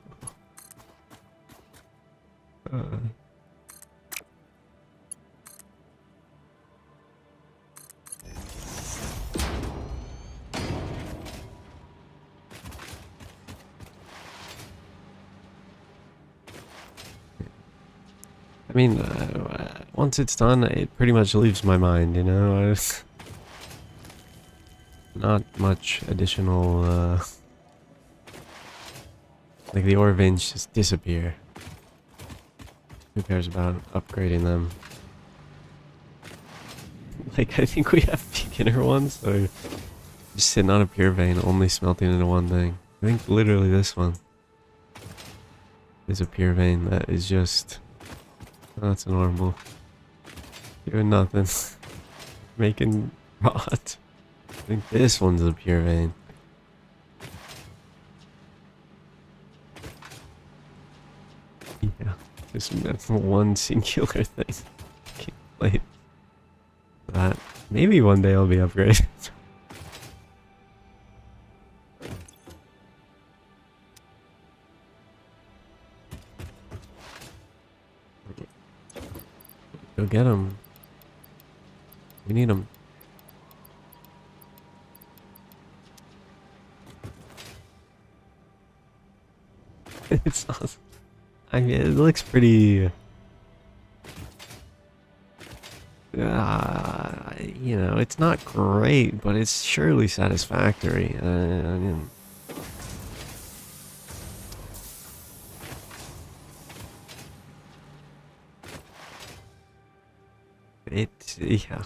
I mean, once it's done, it pretty much leaves my mind, you know? Not much additional, like the ore veins just disappear. Who cares about upgrading them? Like, I think we have beginner ones, so just sitting on a pure vein, only smelting into one thing. I think literally this one is a pure vein that is just... Oh, that's normal. Doing nothing. Making rot. I think this one's a pure vein. Yeah, just one singular thing. Can't wait. That maybe one day I'll be upgraded. Go get him. We need him. It's awesome. I mean, it looks pretty. You know, it's not great, but it's surely satisfactory. I mean, yeah.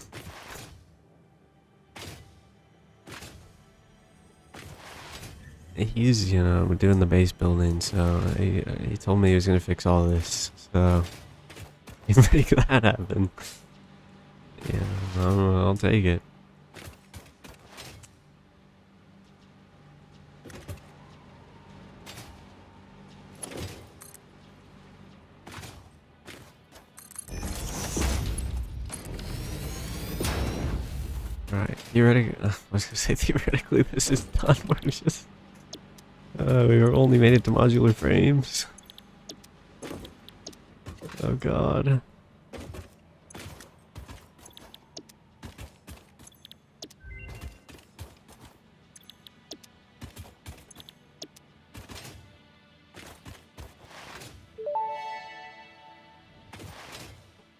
He's, you know, doing the base building, so he told me he was gonna fix all this, so he make that happen. Yeah, I'll take it. Alright, theoretically, I was gonna say theoretically this is done, we're just... we were only made it to modular frames. Oh god.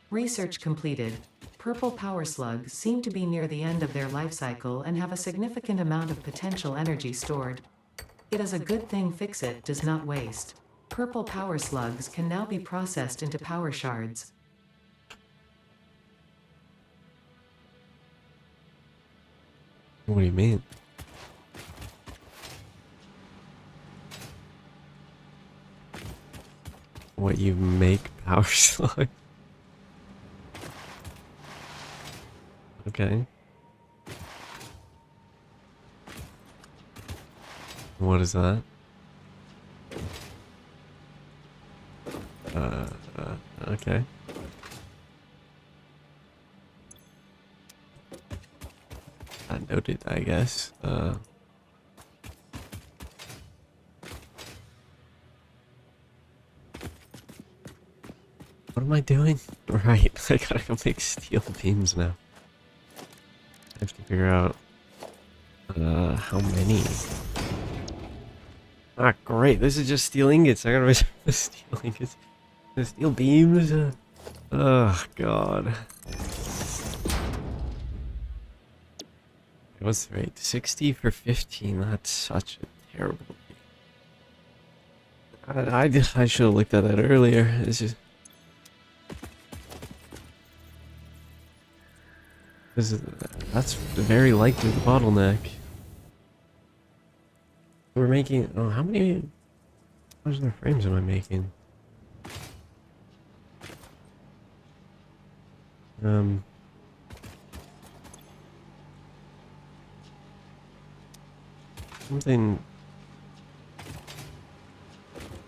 Research completed. Purple power slugs seem to be near the end of their life cycle and have a significant amount of potential energy stored. It is a good thing Fix-It does not waste. Purple power slugs can now be processed into power shards. What do you mean? What, you make power slug? Okay. What is that? Okay. I noted, I guess. What am I doing? Right, I gotta go make steel beams now. I have to figure out, how many. Ah, great, this is just steel ingots. I gotta reserve the steel ingots. The steel beams? Oh, God. What's the rate? 60 for 15. That's such a terrible rate. I should have looked at that earlier. It's just... That's very likely the bottleneck. We're making... Oh, how many modular frames am I making? something.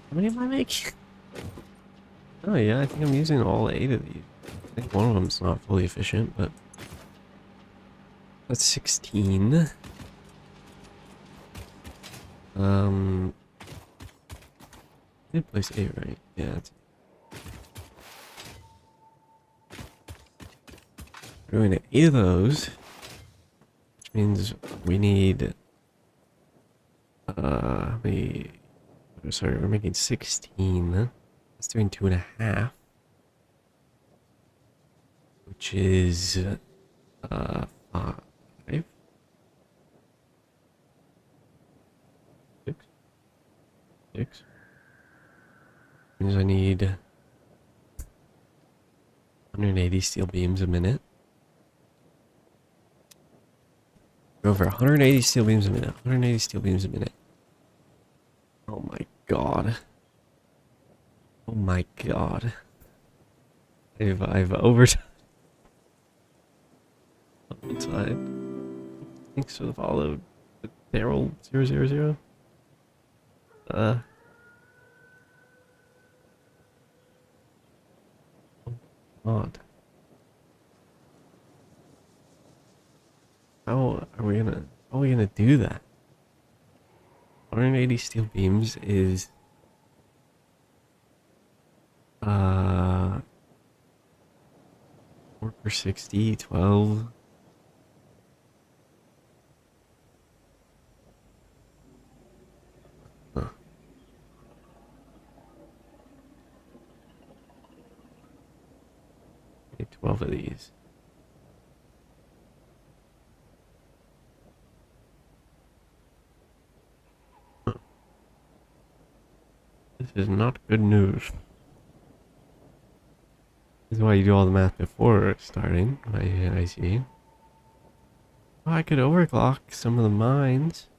How many am I making? Oh yeah, I think I'm using all 8 of these. I think one of them's not fully efficient, but that's 16. Did place 8, right? Yeah. We're doing 8 of those, which means we need. Sorry, we're making 16. That's doing 2.5, which is 5, 6, 6. Means I need 180 steel beams a minute. Over 180 steel beams a minute. 180 steel beams a minute. Oh my god. Oh my god. I've overtime. Thanks for the follow. Daryl 000. Oh god. How are we gonna do that? 180 steel beams is 4 per 60, 12. Huh. Need 12 of these. Huh. This is not good news. This is why you do all the math before starting. I see. Well, I could overclock some of the mines.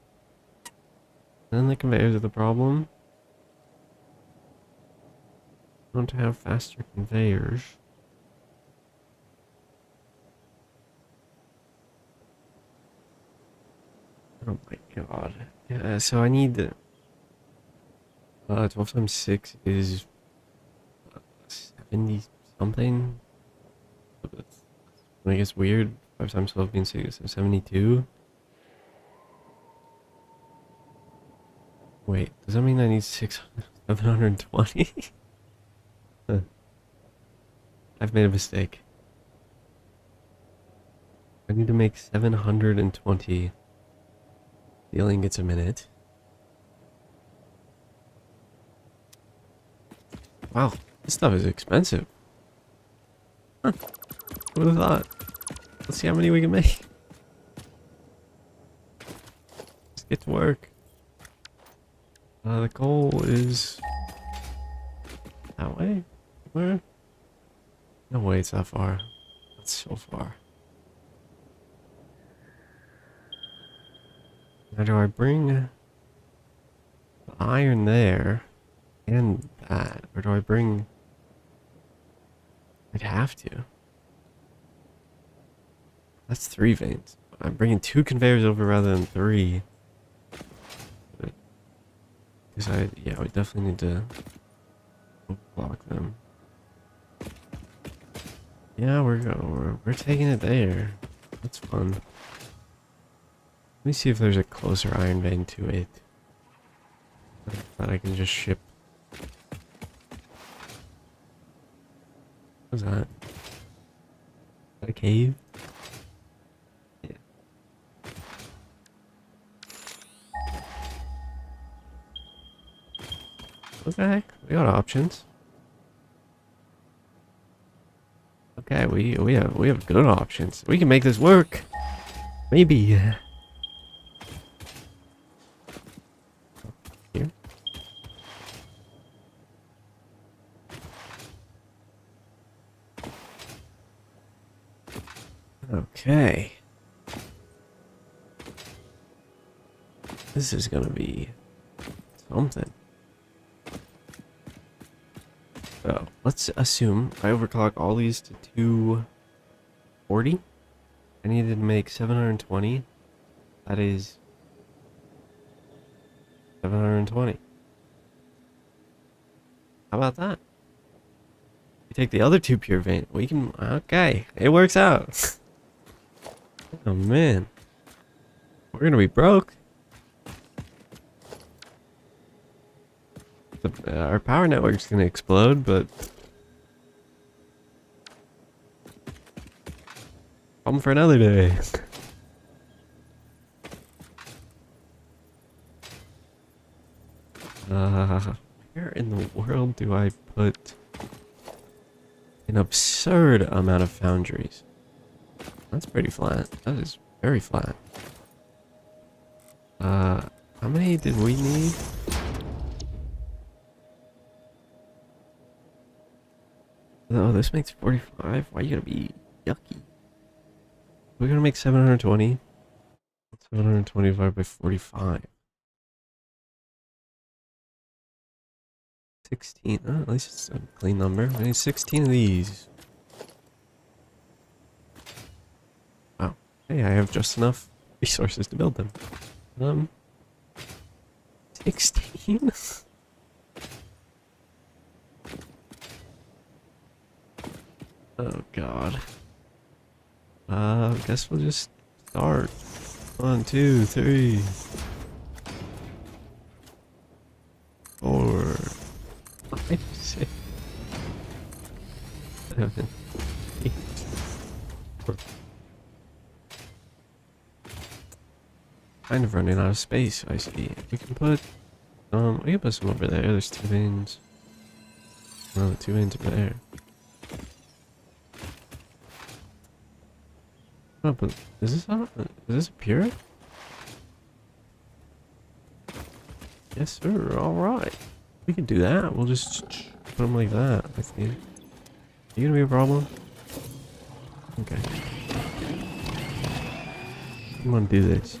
Then the conveyors are the problem. I want to have faster conveyors. Oh my god. Yeah, so I need 12 times 6 is 70 something. I guess weird. 5 times 12 means 6, so 72. Wait, does that mean I need 720? Huh. I've made a mistake. I need to make 720 steel ingots a minute. Wow, this stuff is expensive. Huh. Who would have thought? Let's see how many we can make. Let's get to work. The goal is that way? Where? No way it's that far. That's so far. Now do I bring the iron there and that? Or do I bring... I'd have to. That's 3 veins. I'm bringing 2 conveyors over rather than 3. Because yeah, we definitely need to block them. Yeah, we're taking it there. That's fun. Let me see if there's a closer iron vein to it that I can just ship. What's that? Is that a cave? Yeah. Okay, we got options. Okay, we have good options. We can make this work. Maybe. Here. Okay. This is gonna be something. So let's assume I overclock all these to 240. I needed to make 720. That is 720. How about that? We take the other 2 pure vein. We can. Okay, it works out. Oh man, we're gonna be broke. Our power network's gonna explode, but problem for another day. Where in the world do I put an absurd amount of foundries? That's pretty flat. That is very flat. How many did we need? Oh, this makes 45. Why are you gonna be yucky? We're gonna make 720. 725 by 45. 16. Oh, at least it's a clean number. I need 16 of these. Wow. Hey, I have just enough resources to build them. 16? Oh god. Guess we'll just start. 1, 2, 3, 4, 5, 6, 7, 8. Kind of running out of space, I see. We can put some over there. There's 2 veins. No, the 2 veins over there. Oh, but is this a pure? Yes, sir. All right, we can do that. We'll just put them like that. I think. Are you gonna be a problem? Okay. I'm gonna do this.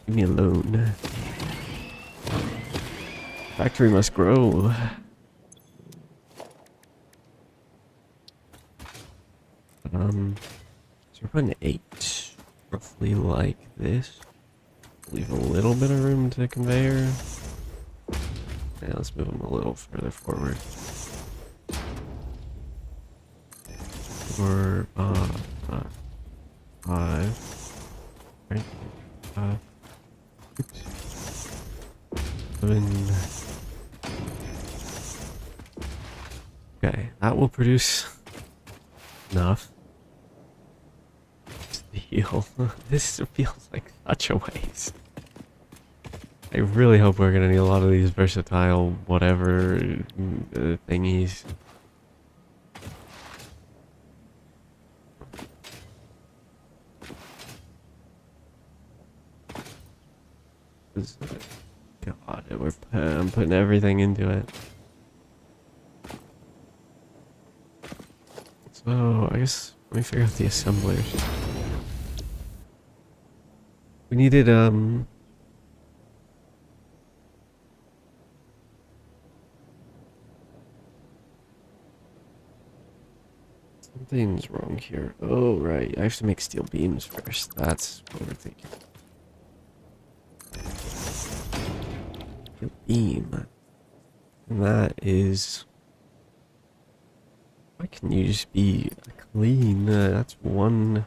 Leave me alone. Factory must grow. So we're putting 8, roughly like this. Leave a little bit of room to conveyor. Yeah, let's move them a little further forward. Or 5. Right. 6, 7. Okay, that will produce enough. Steel. This feels like such a waste. I really hope we're gonna need a lot of these versatile whatever thingies. God, I'm putting everything into it. So I guess let me figure out the assemblers. We needed something's wrong here. Oh right, I have to make steel beams first. That's what we're thinking. Steel beam. And that is. Why can you just be clean? That's 1/3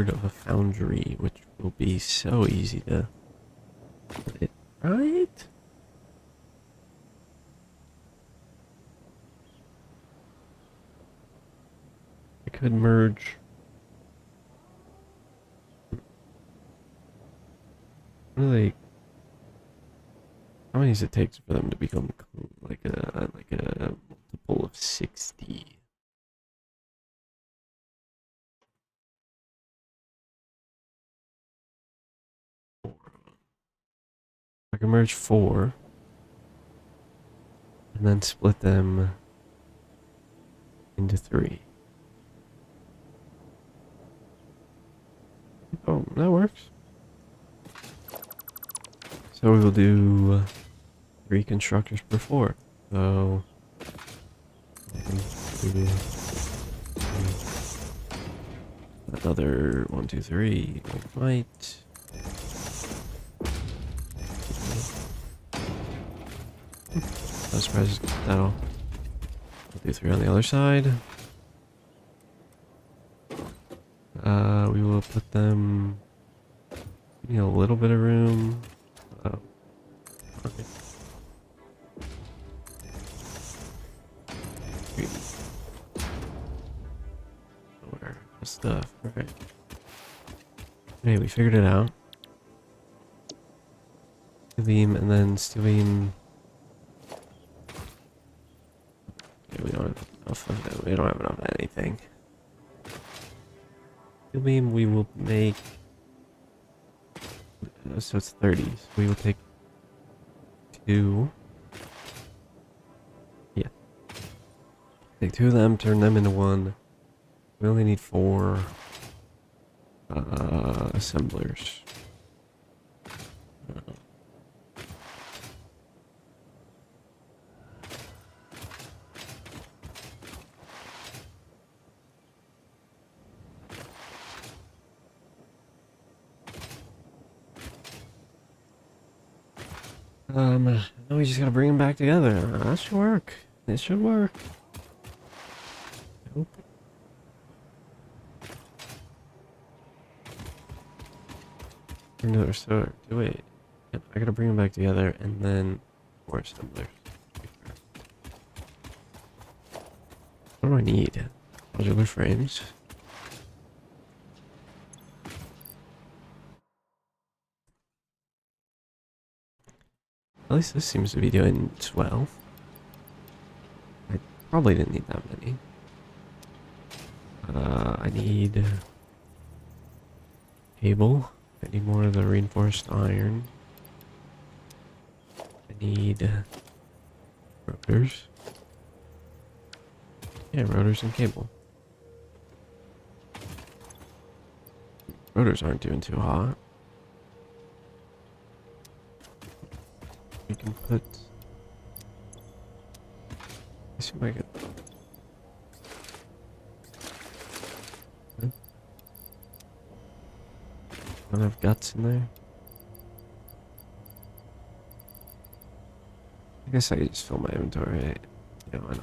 of a foundry, which will be so easy to put it right. I could merge. What are they? How many does it take for them to become like a multiple of 60? I can merge 4 and then split them into 3. Oh, that works. So we will do 3 constructors per 4. So 1, 2, 3. Another 1, 2, 3. Like might. No surprises. That'll do 3 on the other side. We will put them. You know, a little bit of room. Oh, okay. Where stuff? Right. Hey, we figured it out. Steel beam and then steel beam. Yeah, we don't have enough of it. We don't have enough of anything. Steel beam we will make. So it's 30. So we will take 2. Yeah. Take 2 of them, turn them into 1. We only need 4 assemblers. Now we just gotta bring them back together. That should work. It should work. Nope. Another sword. Wait. Yep, I gotta bring them back together and then more assemblers. What do I need? Modular frames. At least this seems to be doing swell. I probably didn't need that many. I need cable. I need more of the reinforced iron. I need rotors. Yeah, rotors and cable. Rotors aren't doing too hot. We can put. Let's see if I can. Don't have guts in there. I guess I could just fill my inventory. Right? Yeah, why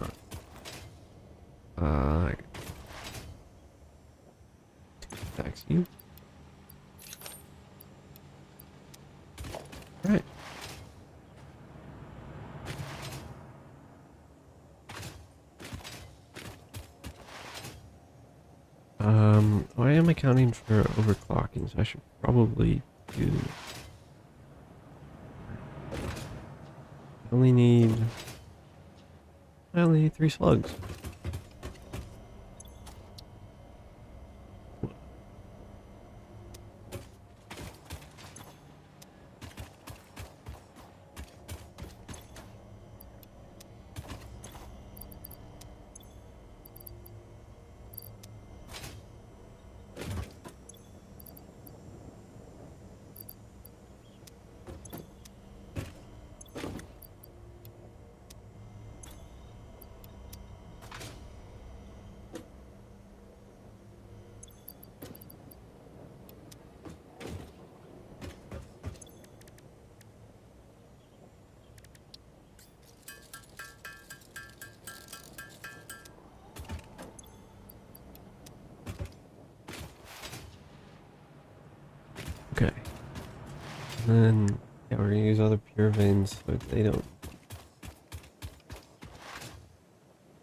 not? Tax you. Right. I am accounting for overclocking, so I should probably do. I only need 3 slugs. Okay. And then, yeah, we're gonna use other pure veins so they don't.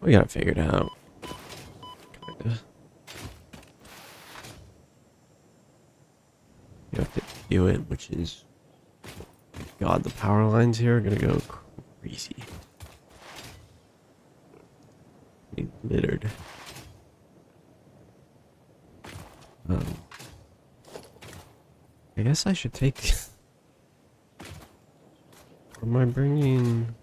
We gotta figure it out. Kinda. You have to do it, which is. God, the power lines here are gonna go crazy. Be littered. I guess I should take. Am I bringing?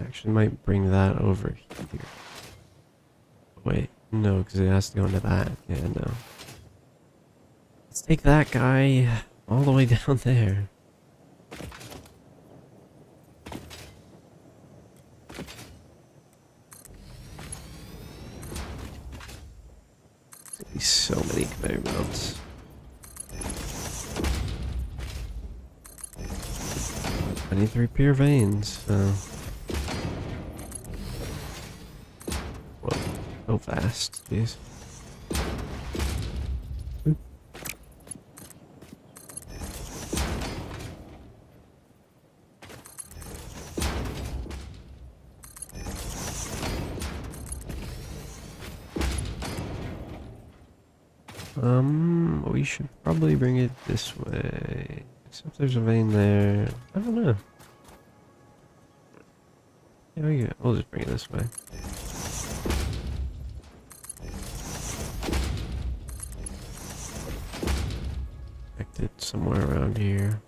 Actually, might bring that over here. Wait, no, because it has to go into that. Yeah, no. Let's take that guy all the way down there. So many conveyor belts. 23 pure veins. Whoa, so fast, jeez. We should probably bring it this way. Except there's a vein there. I don't know. Yeah, we'll just bring it this way. Connect it somewhere around here.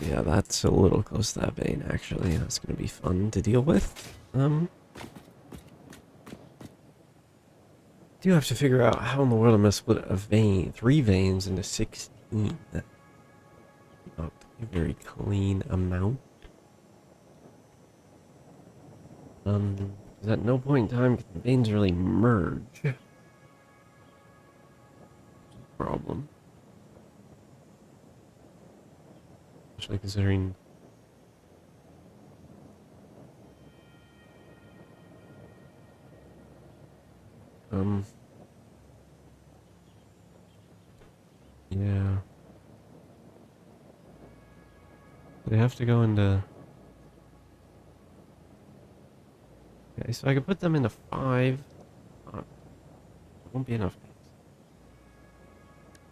Yeah, that's a little close to that vein, actually. That's gonna be fun to deal with. Do have to figure out how in the world I'm gonna split a vein, 3 veins into 16. That's not a very clean amount. Because at no point in time can the veins really merge. Problem. Especially considering yeah. They have to go into. Okay, so I could put them into 5. It won't be enough.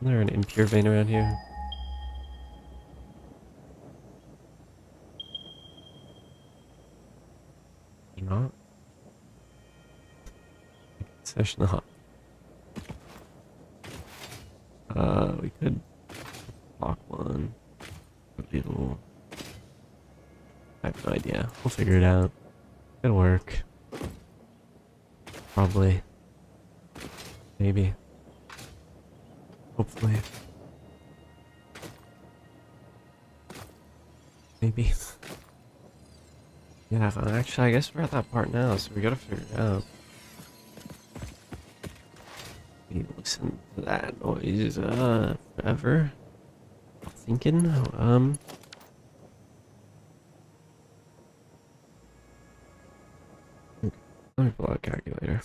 Is there an impure vein around here? Not. It's not. We could block one. Little. I have no idea. We'll figure it out. It'll work. Probably. Maybe. Hopefully. Maybe. Yeah, actually, I guess we're at that part now, so we gotta figure it out. We listen to that noise, forever. Thinking, let me pull out a calculator.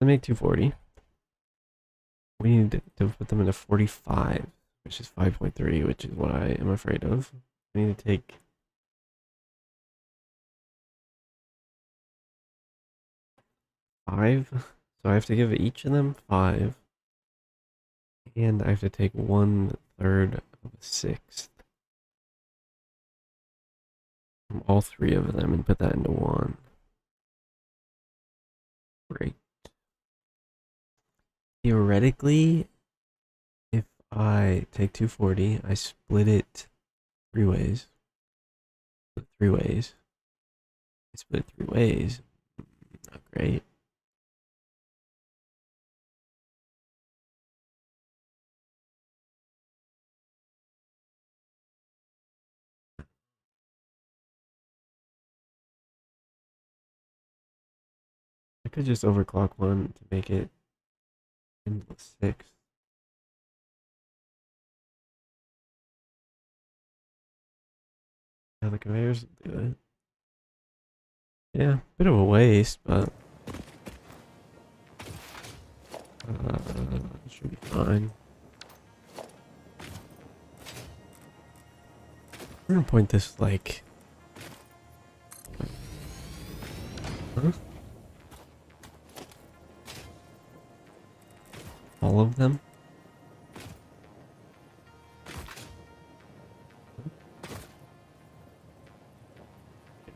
To make 240, we need to put them into 45, which is 5.3, which is what I am afraid of. We need to take 5, so I have to give each of them 5, and I have to take 1/3 of a 6th from all 3 of them and put that into 1. Great. Theoretically, if I take 240, I split it 3 ways. Split 3 ways. I split it 3 ways. Not great. I could just overclock one to make it into the 6th. Yeah, the conveyors will do it. Yeah, bit of a waste, but it should be fine. We're gonna point this like. Huh? All of them?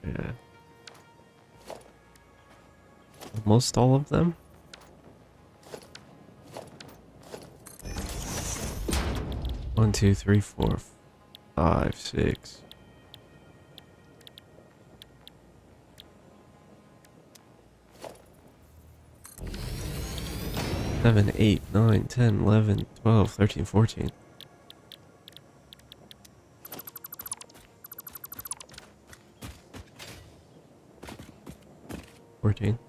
Yeah. Almost all of them? One, two, three, 4, 5, 6. 7, 8, 9, 10, 11, 12, 13, 14. 14.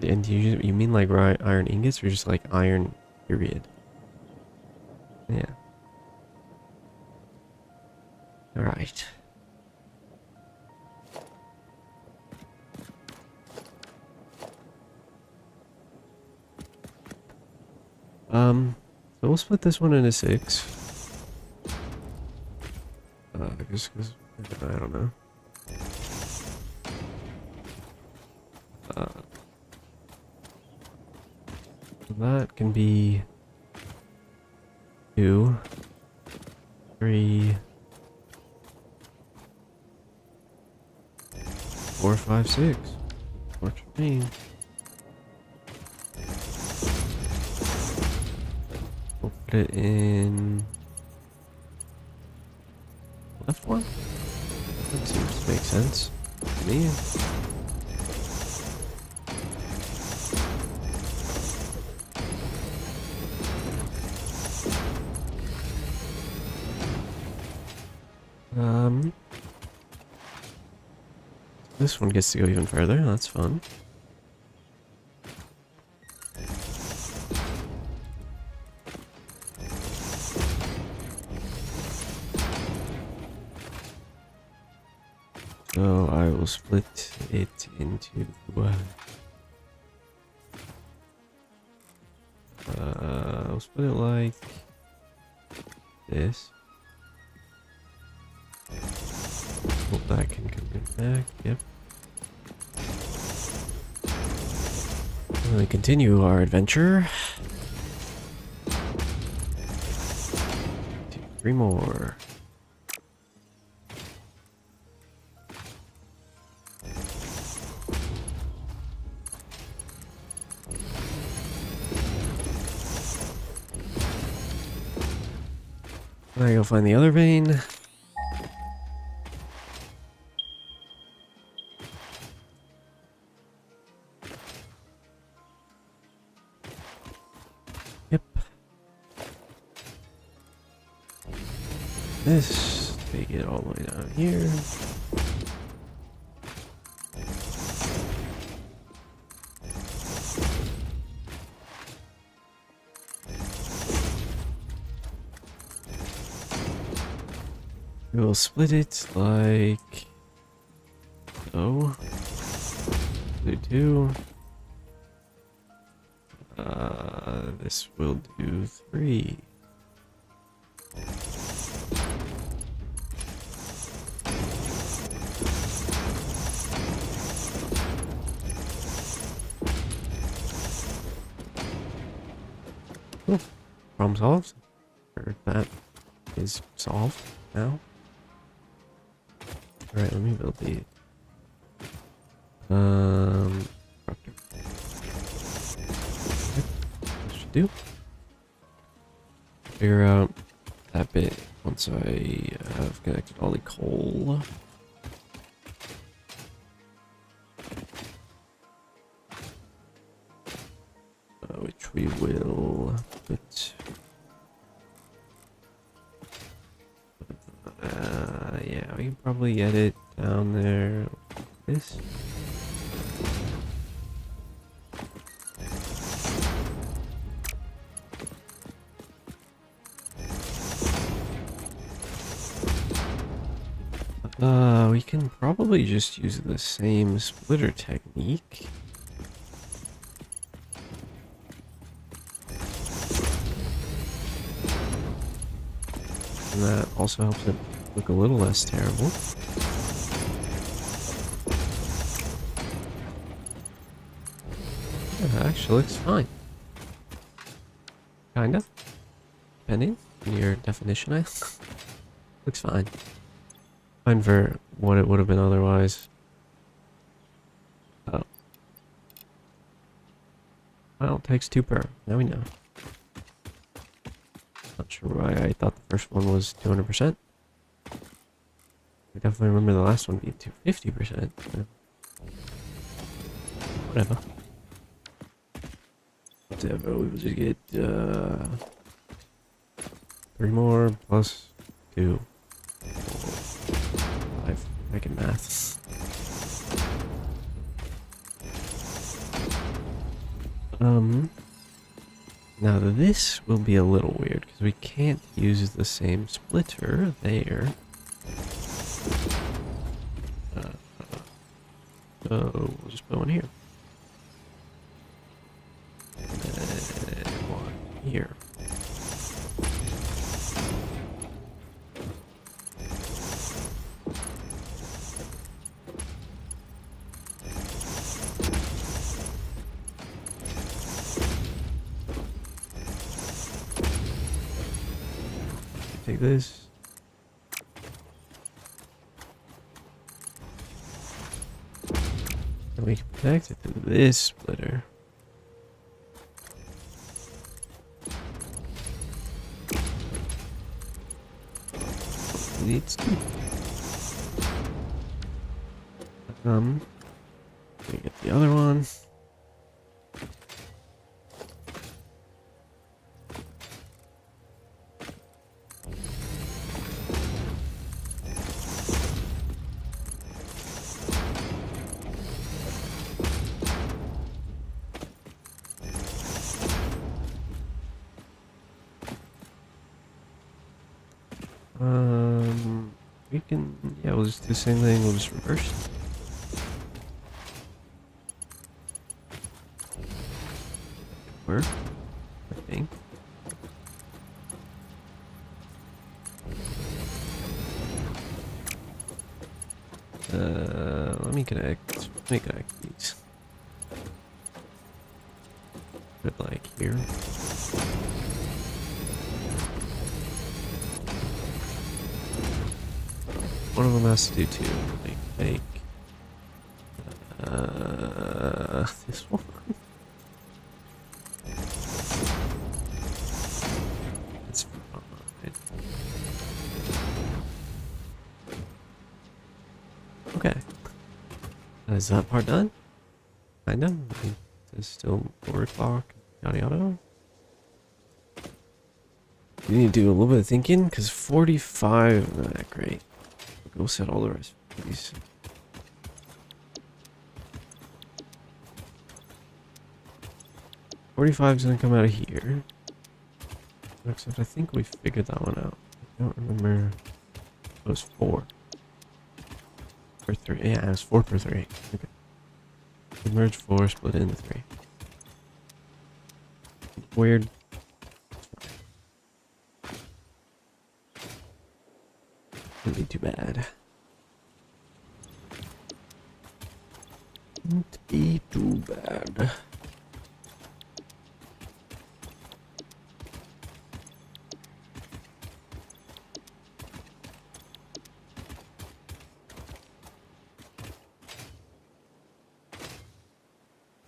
And you mean like iron ingots or just like iron period? Yeah. Alright. So we'll split this one into 6. Just 'cause I don't know. That can be 2, 3, 4, 5, 6. Works for me. We'll put it in left one. That seems to make sense to me. This one gets to go even further. That's fun. So I will split it into I'll split it like this. Hope that can come back. Yep. And we continue our adventure. 2, 3 more. I go find the other vein. Yep. This, take it all the way down here. We'll split it like so. Do 2. This will do 3. Cool. Problem solved. Or that is solved now. Alright, let me build the that should do. Figure out that bit once I have connected all the coal. Which we will put. Yeah, we can probably get it down there like this. We can probably just use the same splitter technique. And that also helps it look a little less terrible. Yeah, it actually looks fine. Kind of. Depending on your definition, looks fine. Fine for what it would have been otherwise. Oh. Well, it takes 2 per. Now we know. Not sure why I thought the first one was 200%. I definitely remember the last one being 250%. Whatever. Whatever, we will just get 3 more plus 2. 5. I can math. Now this will be a little weird because we can't use the same splitter there. So we'll just put one here. And one here. Take this. And we can connect it to this splitter. It needs to. We get the other one. We can, yeah, we'll just do the same thing, we'll just reverse it. Work, I think. Let me connect these. Put it like here. One of them has to do two. Make this one. That's fine. Okay. Is that part done? Kinda. It's still 4 o'clock. Yada yada. You need to do a little bit of thinking because 45 not that great. We'll set all the rest of these. $45 is gonna come out of here. Except I think we figured that one out. I don't remember. It was 4 per 3. Yeah, it was 4 per 3. Okay. We merge 4, split it into 3. Weird. Wouldn't be too bad. Wouldn't be too bad.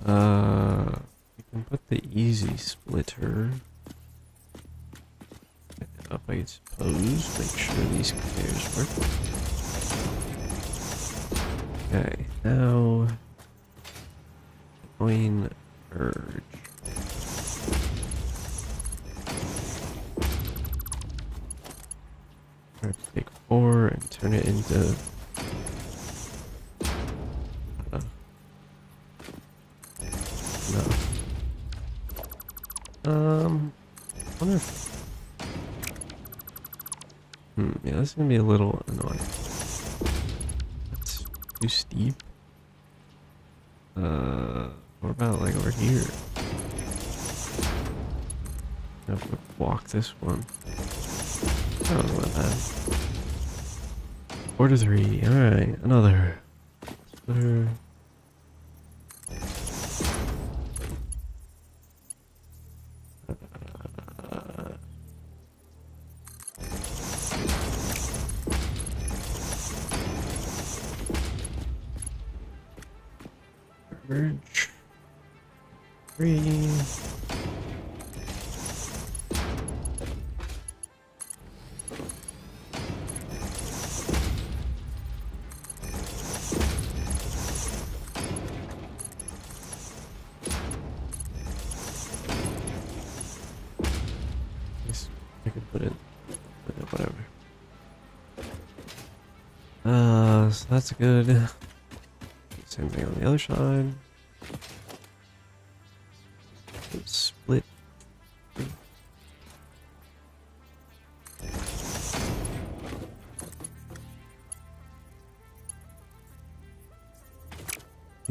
You can put the easy splitter up, I suppose. Make sure these conveyors work. Okay, now join urge. Take 4 and turn it into I wonder if yeah, this is gonna be a little annoying. That's too steep. What about like over here? I have to walk this one. I don't know about that. 4 to 3. Alright, another. Splitter. Urge. 3. Guess I could put it That's good. Same thing on the other side. Split.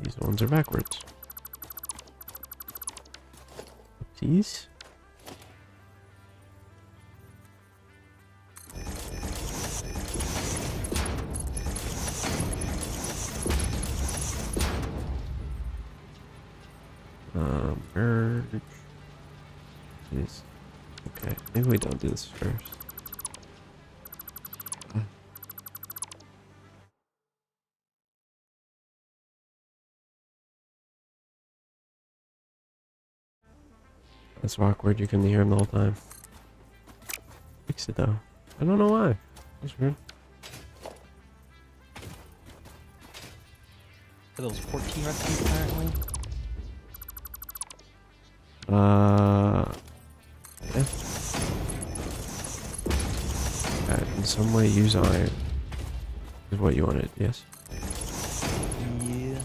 These ones are backwards. These? Merge. These. Okay, maybe we don't do this first. That's awkward. You couldn't hear him the whole time. Fix it though. I don't know why. That's weird. Are those 14 recipes apparently? Yeah. In some way, use iron. Is what you wanted, yes? Yeah.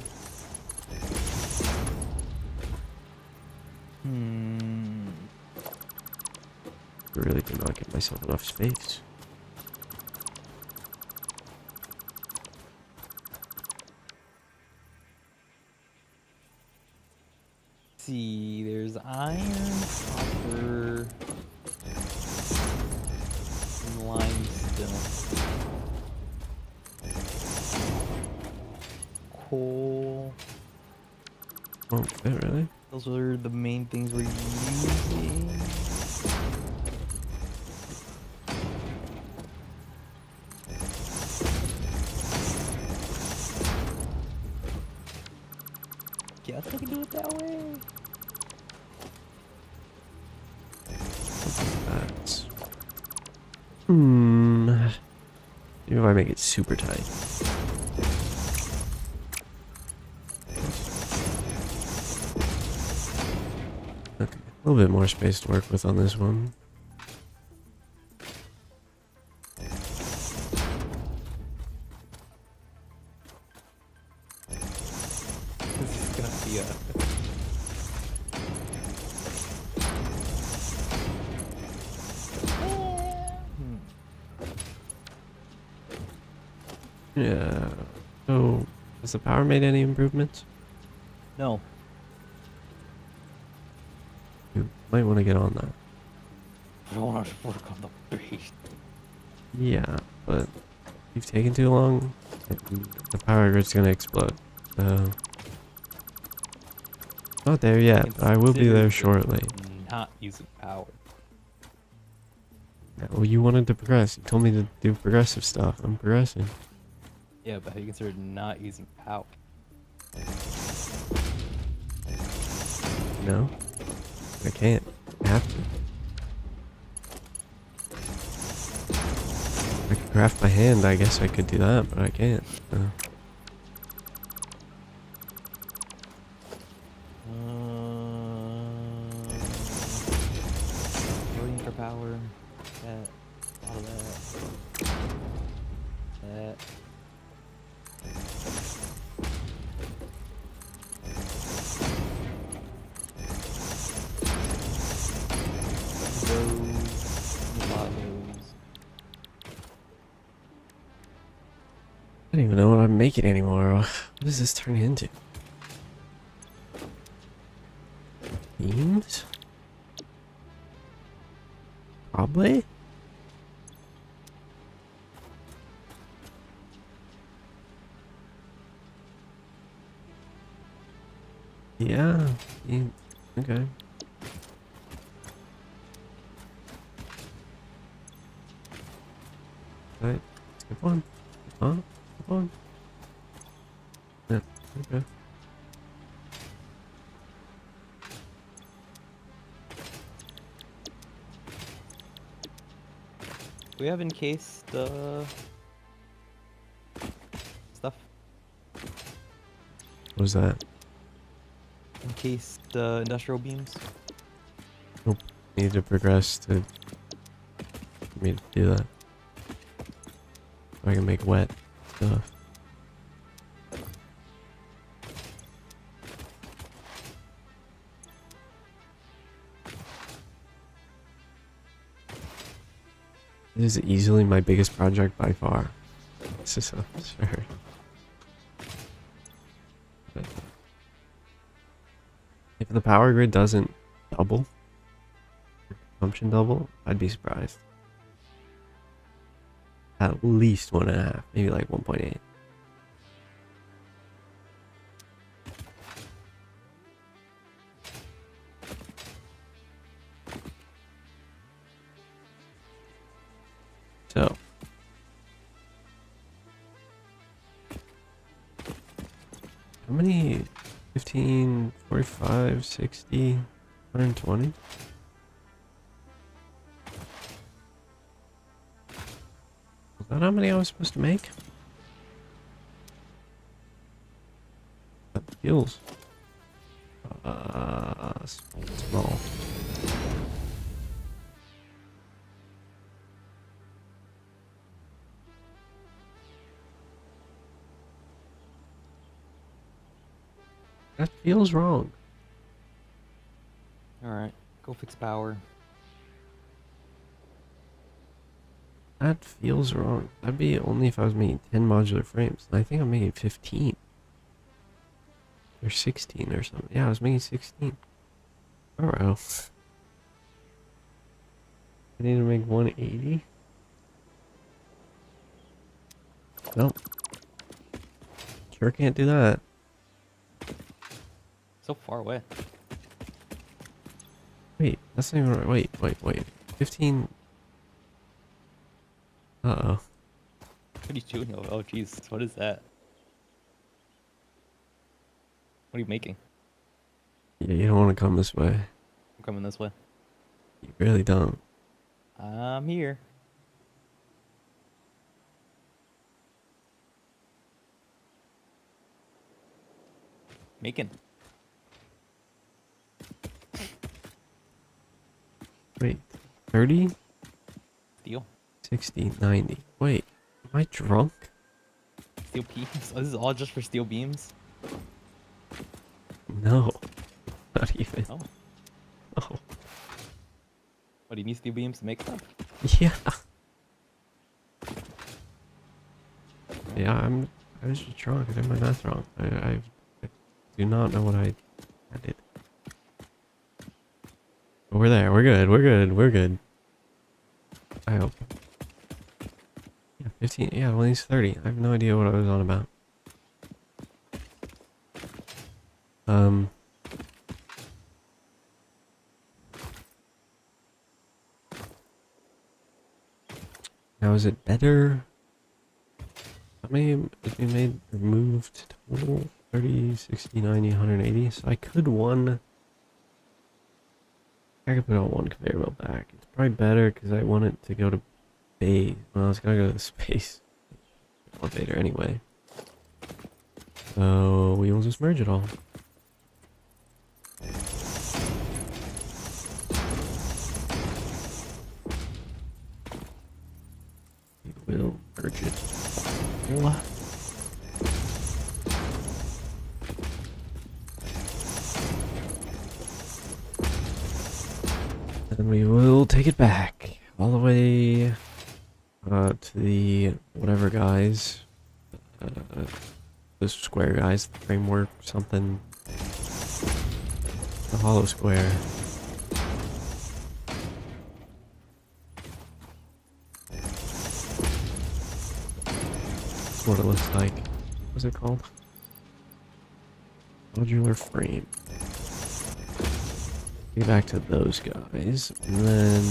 I really did not give myself enough space. See, there's iron, copper, and limestone. Coal. Oh, really? Those are the main things we're using. Guess I can do it that way. That's... Maybe if I make it super tight. Okay, a little bit more space to work with on this one. This is gonna be a... Yeah. So, has the power made any improvements? No. You might want to get on that. I don't want to work on the base. Yeah, but you've taken too long, and the power grid's gonna explode. So, not there yet, but I will be there shortly. Not using power. Yeah, well, you wanted to progress. You told me to do progressive stuff. I'm progressing. Yeah, but have you considered not using power? No, I can't. I have to. I could craft by hand. I guess I could do that, but I can't. Waiting for power. That. All of that. That. A lot of those. I don't even know what I'm making anymore. What does this turn into? Beams? Probably? Yeah. Okay. Alright. Skip one. Huh? Skip one. Yeah. Okay. Do we have encased stuff? What was that? Encased industrial beams? Nope. Need to progress to for me to do that. So I can make wet stuff. This is easily my biggest project by far. This is absurd. But if the power grid doesn't double, consumption double, I'd be surprised. At least 1.5, maybe like 1.8. So, how many? 15, 45, 60, 120? Was that how many I was supposed to make? That feels small. That feels wrong. Alright, go fix power. That feels wrong. That'd be only if I was making 10 modular frames. And I think I'm making 15. Or 16 or something. Yeah, I was making 16. Alright. I need to make 180. Nope. Sure can't do that. So far away. Wait, that's not even right. Wait. 15. Uh-oh. What are you doing? Oh, jeez. What is that? What are you making? Yeah, you don't want to come this way. I'm coming this way. You really don't. I'm here. Making. Wait, 30? Steel. 60, 90. Wait, am I drunk? Steel beams? Oh, this is all just for steel beams? No. Not even. Oh. Oh. What, do you need steel beams to make stuff? Yeah. Yeah, I was just drunk. I did my math wrong. I do not know what I did. But we're there. We're good. I hope. Yeah, 15. Yeah, well, he's 30. I have no idea what I was on about. Now is it better? How many if we made removed total? 30, 60, 90, 180. So I could put on one conveyor belt back. It's probably better because I want it to go to base. Well, it's gotta go to the space elevator anyway. So we will just merge it all. We will merge it. What? And we will take it back all the way to the whatever guys, the square guys, the framework, something, the hollow square. That's what it looks like. What's it called? Modular frame. Get back to those guys, and then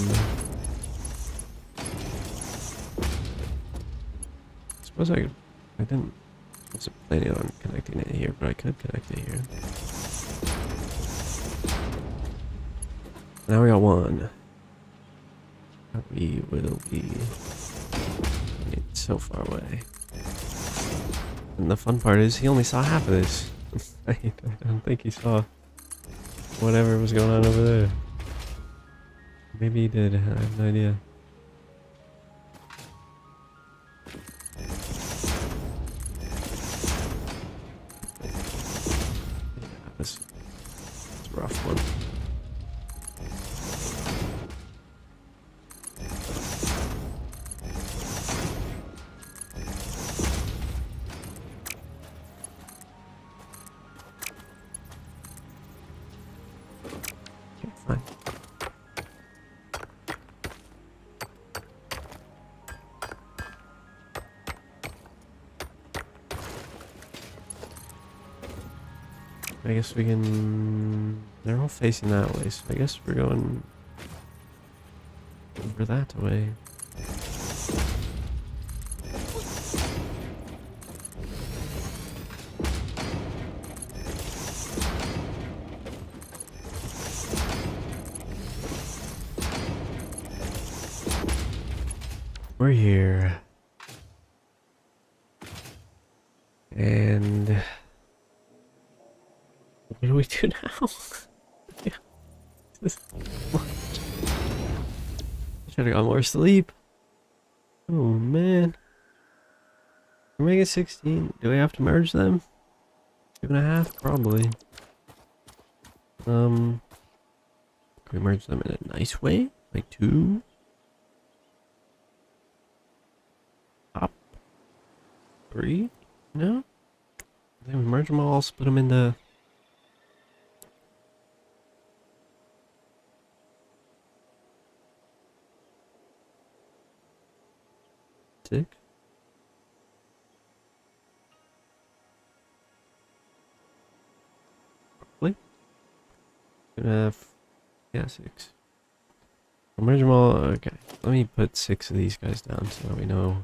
I suppose I wasn't planning on connecting it here, but I could connect it here. Now we got one. We will be so far away. And the fun part is he only saw half of this. I don't think he saw whatever was going on over there. Maybe he did. I have no idea. Yeah, this is a rough one. I guess we can... They're all facing that way, so I guess we're going over that way. We're here. And what do we do now? Yeah, this is much. I should have got more sleep. Oh man. We're making 16. Do we have to merge them? 2.5? Probably. Can we merge them in a nice way? Like 2? Up? 3? No? Then we merge them all, split them into... 6? Probably. 2.5. Yeah, 6. I'll merge them all. Okay. Let me put 6 of these guys down so that we know.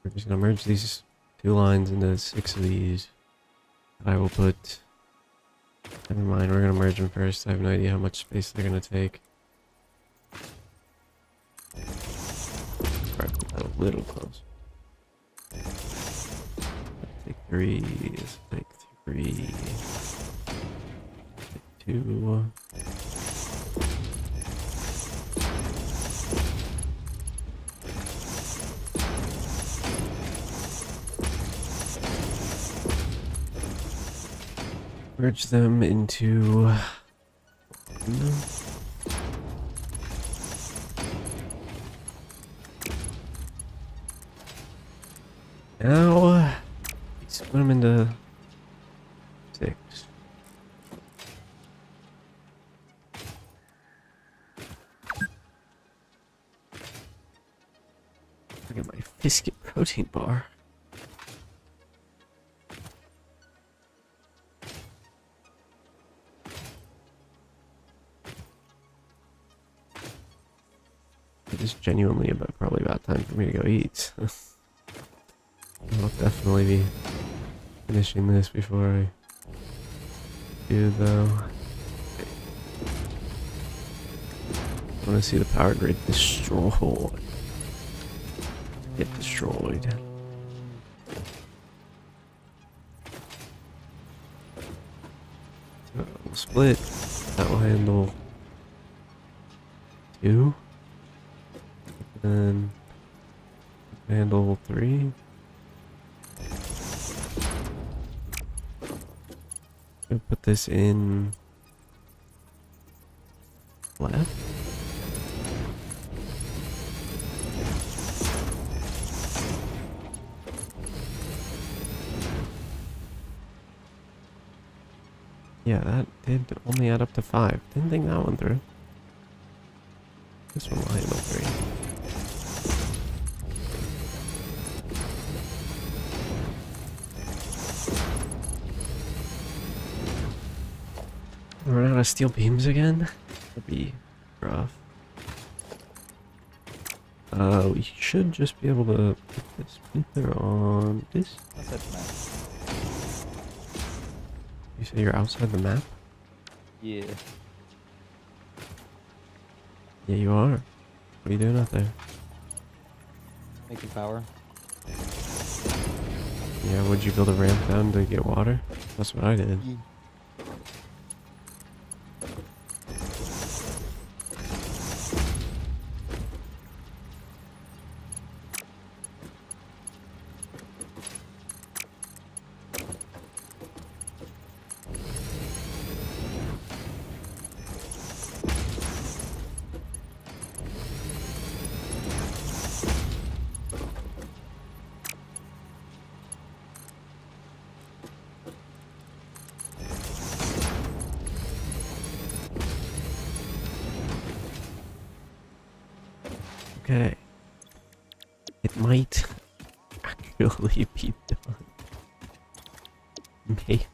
We're just gonna merge these 2 lines into 6 of these. I will put... Never mind, we're gonna merge them first. I have no idea how much space they're gonna take. Probably put that a little close. Take 3. Take 3. Take 2. Merge them into one. Now split them into 6. Look at my biscuit protein bar. It is genuinely probably about time for me to go eat. I'll definitely be finishing this before I do, though. I want to see the power grid destroyed. Get destroyed. So we'll split. That will handle 2. And handle 3. I'll put this in left. Yeah, that did only add up to 5. Didn't think that one through. This one will handle 3. Run out of steel beams again? That'd be rough. We should just be able to put this splinter on this. Outside the map. You say you're outside the map? Yeah. Yeah, you are. What are you doing out there? Making power. Yeah, would you build a ramp down to get water? That's what I did. Yeah. Okay. It might actually be done. Maybe.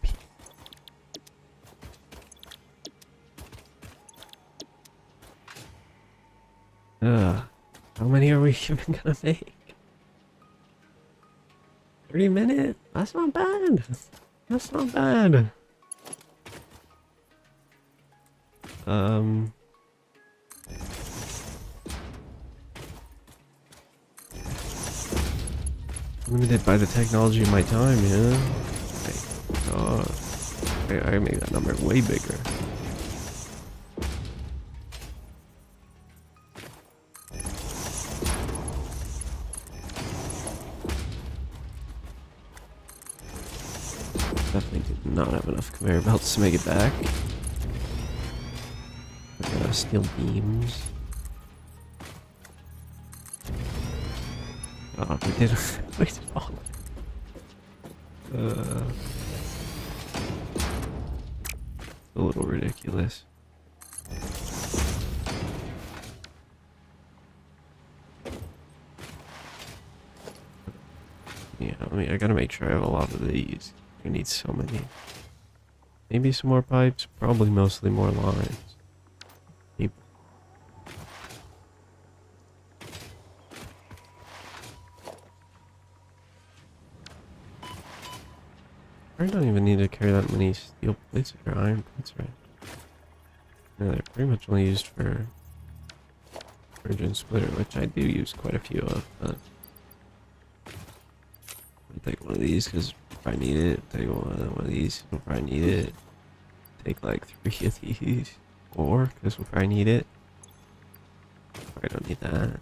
How many are we even gonna make? 30 minutes? That's not bad. That's not bad. Limited by the technology of my time, yeah. I made that number way bigger. Definitely did not have enough conveyor belts to make it back. Steel beams. Oh, we did. We did all. A little ridiculous. Yeah, I mean, I gotta make sure I have a lot of these. I need so many. Maybe some more pipes. Probably mostly more lines. Maybe. I don't even need to carry that many steel plates or iron plates, right? No, they're pretty much only used for virgin splitter, which I do use quite a few of, but I'll take one of these because I need it. Take one of these, we'll probably need it. Take like 3 of these, 4 because we'll probably need it. I don't need that.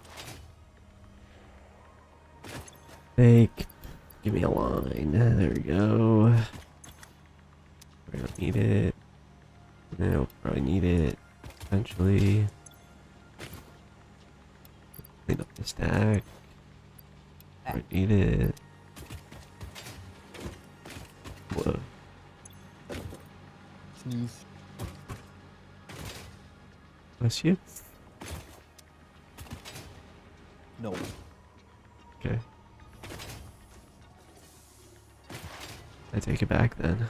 Take, give me a line. There we go. I don't need it. I'll probably need it eventually. Clean up the stack. I need it. Whoa. Sneeze. Bless you. No. Okay. I take it back then.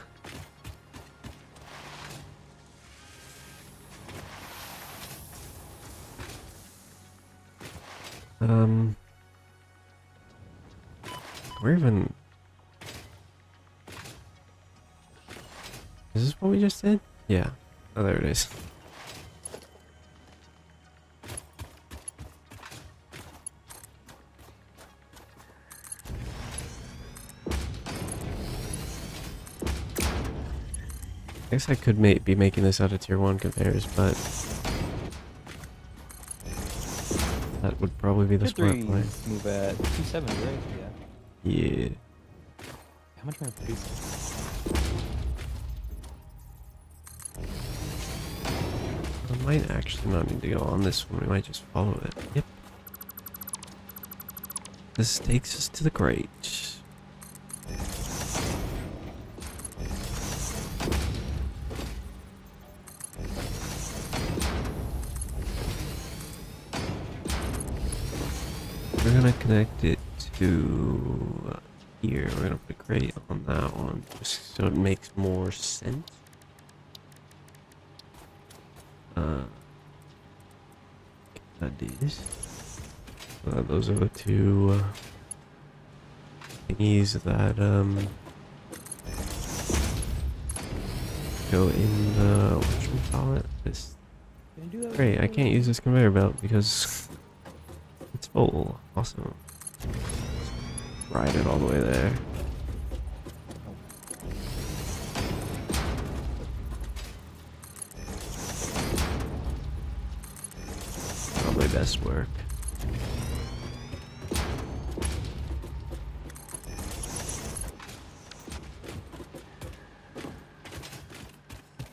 We're even... Is this what we just did? Yeah. Oh, there it is. I guess I could be making this out of tier 1 conveyors, but that would probably be the smart play. Move at 270, right? Yeah. Yeah. How much am I producing? I might actually not need to go on this one. We might just follow it. Yep. This takes us to the crate. We're gonna connect it to here. We're gonna put a crate on that one, just so it makes more sense. That is. Those are the two thingies that go in the whatchamacallit? This. Great, I can't use this conveyor belt because it's full. Awesome. Ride it all the way there. Not my best work.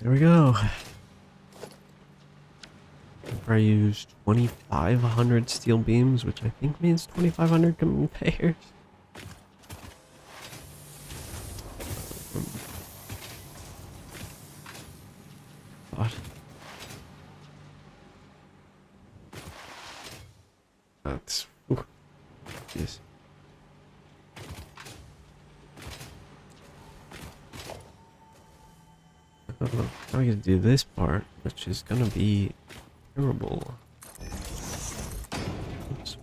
There we go. I used 2,500 steel beams, which I think means 2,500 conveyors. God. That's... Yes. Now I gotta do this part, which is gonna be terrible. Oops.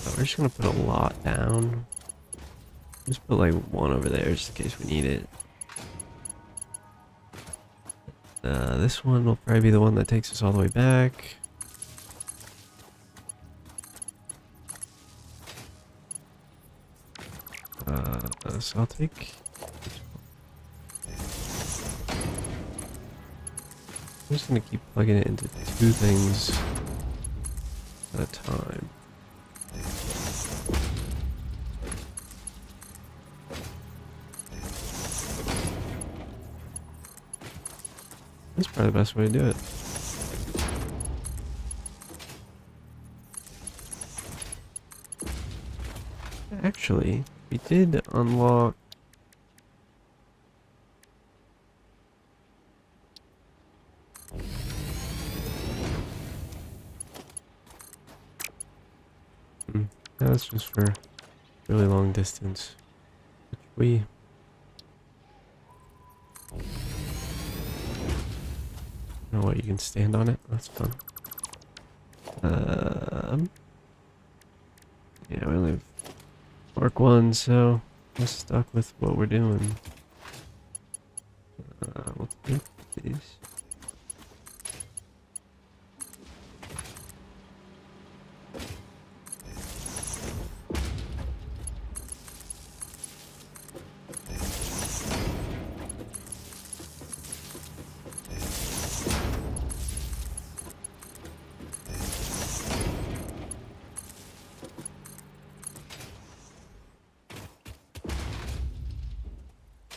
So we're just gonna put a lot down. Just put like one over there just in case we need it. This one will probably be the one that takes us all the way back. So I'll take this one. I'm just gonna keep plugging it into two things at a time. That's probably the best way to do it. Actually, we did unlock. Yeah, that's just for really long distance. Which we. You know what? You can stand on it. That's fun. Yeah, we only have Mark 1, so we're stuck with what we're doing. We'll take these.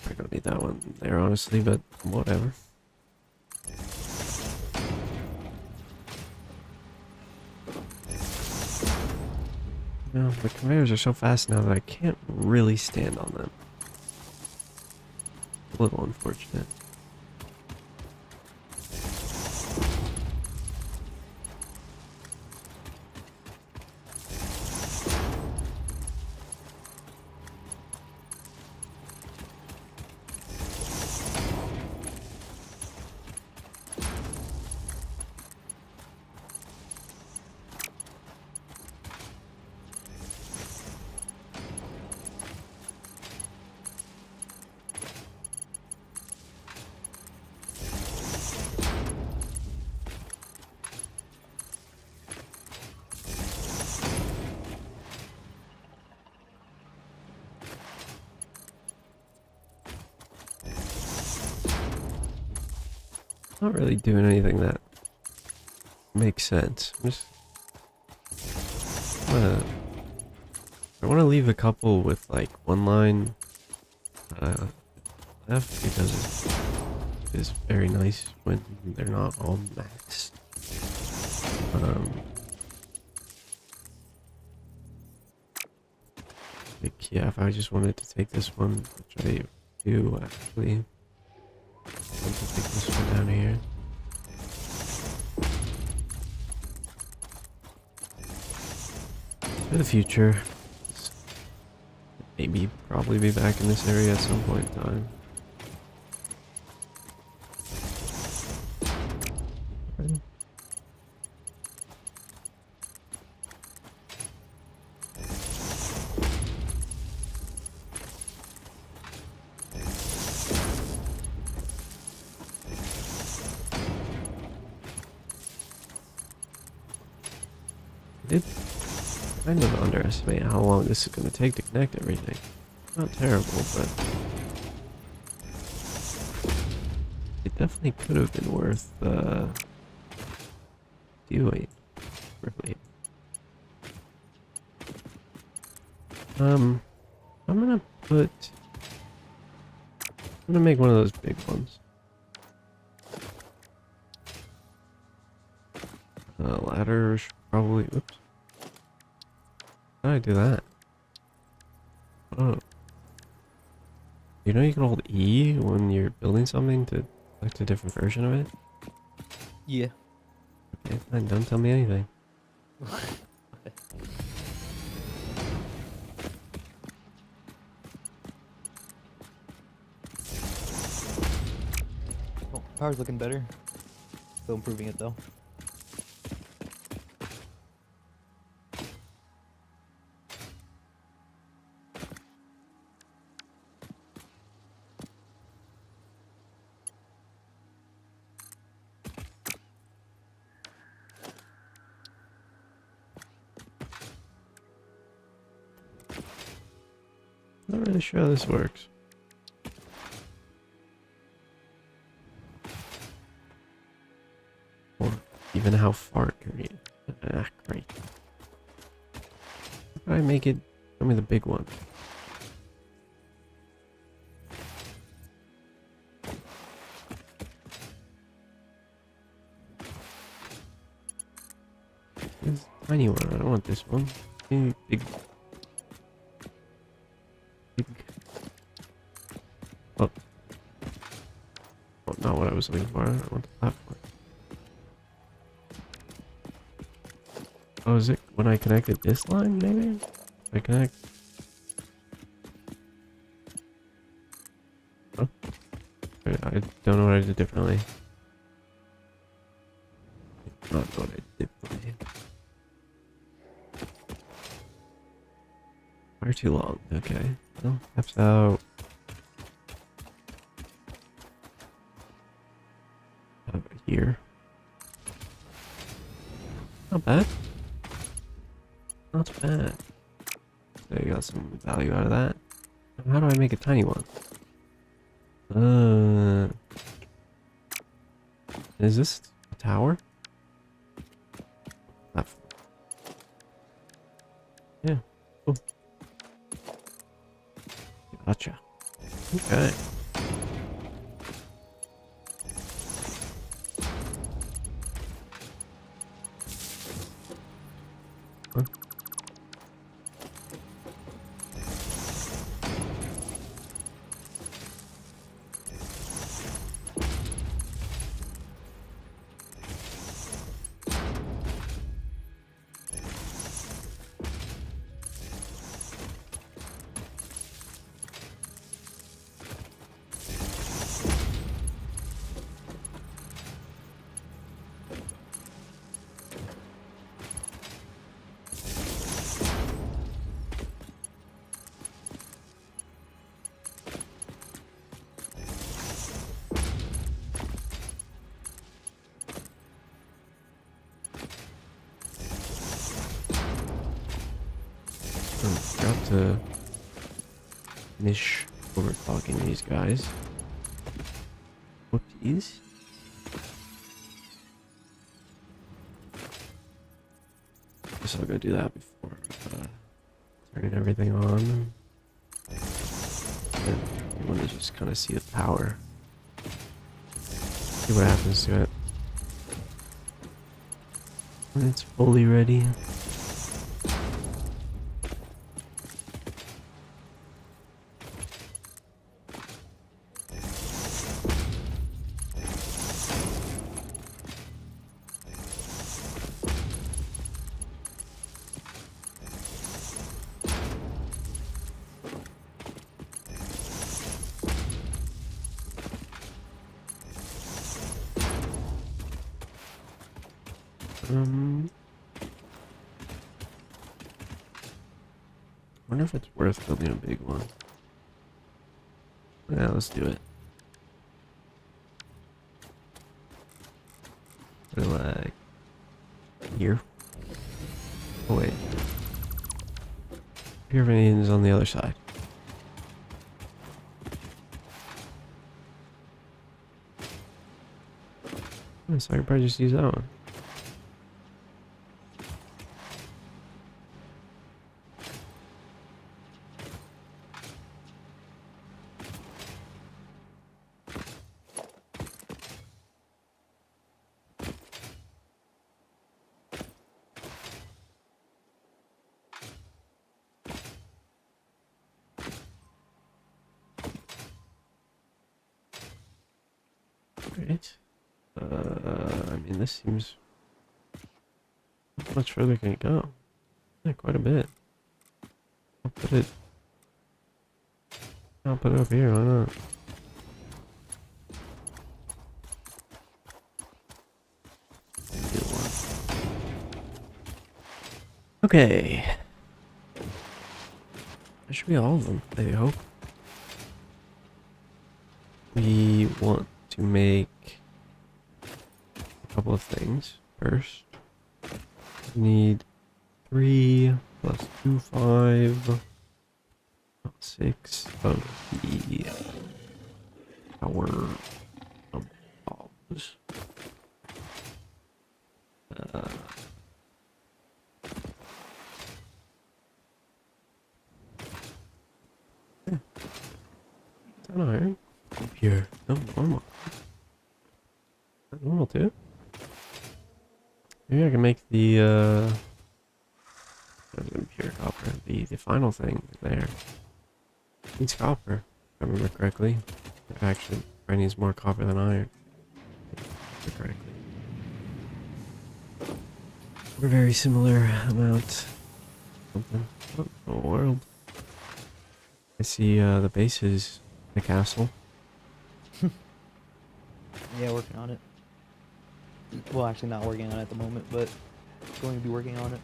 I don't need that one there, honestly, but whatever. No, the conveyors are so fast now that I can't really stand on them. A little unfortunate. Not really doing anything that makes sense. I want to leave a couple with like one line left because it is very nice when they're not all maxed. Like, yeah, if I just wanted to take this one, which I do actually. I want to take this one down here. For the future, maybe probably be back in this area at some point in time. Okay. Did kind of underestimate how long this is going to take to connect everything. Not terrible, but it definitely could have been worth doing. Really. I'm gonna make one of those big ones. Ladder should probably. Oops. How did I do that? Oh. You know you can hold E when you're building something to select a different version of it? Yeah. Okay, fine, don't tell me anything. Power's looking better. Still improving it though. Not really sure how this works. Or even how far it can reach. Ah, great. How do I make it? Show me the big one. This tiny one. I don't want this one. Big. Big. Oh. Oh, not what I was looking for. I want the platform. Oh, is it when I connected this line, maybe? If I connect. Oh. I don't know what I did differently. Not what I did differently. Far too long. Okay. Well, taps out. Over here. Not bad. Not bad. So you got some value out of that. How do I make a tiny one? Is this a tower? Platform. Yeah. Cool. Gotcha. Okay. Huh? Got to finish overclocking these guys. Whoopsies. Guess I'll go do that before turning everything on. And you want to just kind of see the power. See what happens to it when it's fully ready. Wonder if it's worth building a big one. Yeah, let's do it. Put it like here. Oh wait. Pyramid is on the other side. So I could probably just use that one. Great. I mean, this seems... How much further can it go? Yeah, quite a bit. I'll put it... I'll put it up here, why not? Okay. That should be all of them, I hope. We want to make a couple of things first. We need 3 plus 2, 5, 6 of the power of bulbs. Is that iron? Pure. No, normal. Is that normal too? Maybe I can make the pure copper. The final thing there. Needs copper, if I remember correctly. Actually, it needs more copper than iron. If I remember correctly. We're very similar amount. Something. What in the world? I see the base is the castle. Yeah, working on it. Well, actually not working on it at the moment, but going to be working on it.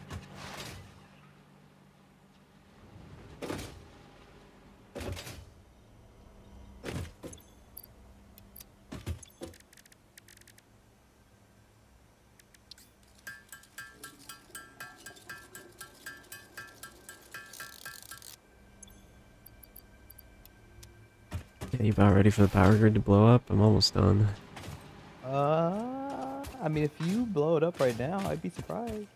Yeah, you about ready for the power grid to blow up? I'm almost done. I mean, if you blow it up right now, I'd be surprised.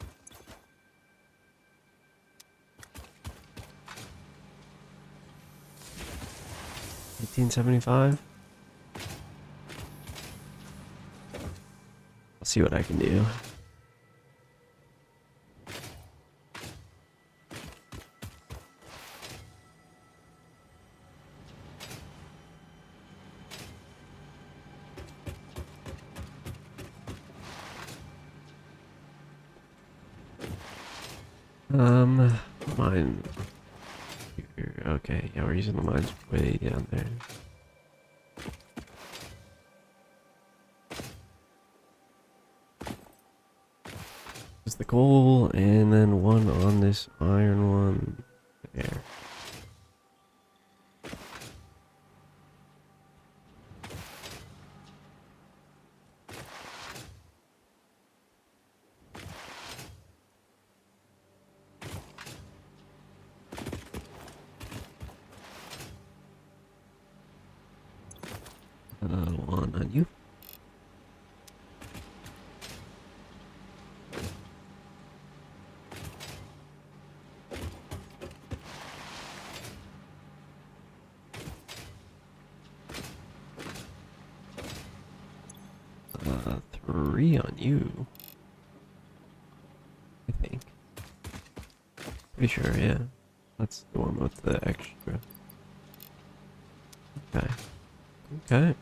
1875. I'll see what I can do. Mine. Okay, yeah, we're using the mines way down there. Is the coal, and then one on this iron one there. One on you. Three on you. I think. Pretty sure, yeah. That's the one with the extra. Okay. Okay.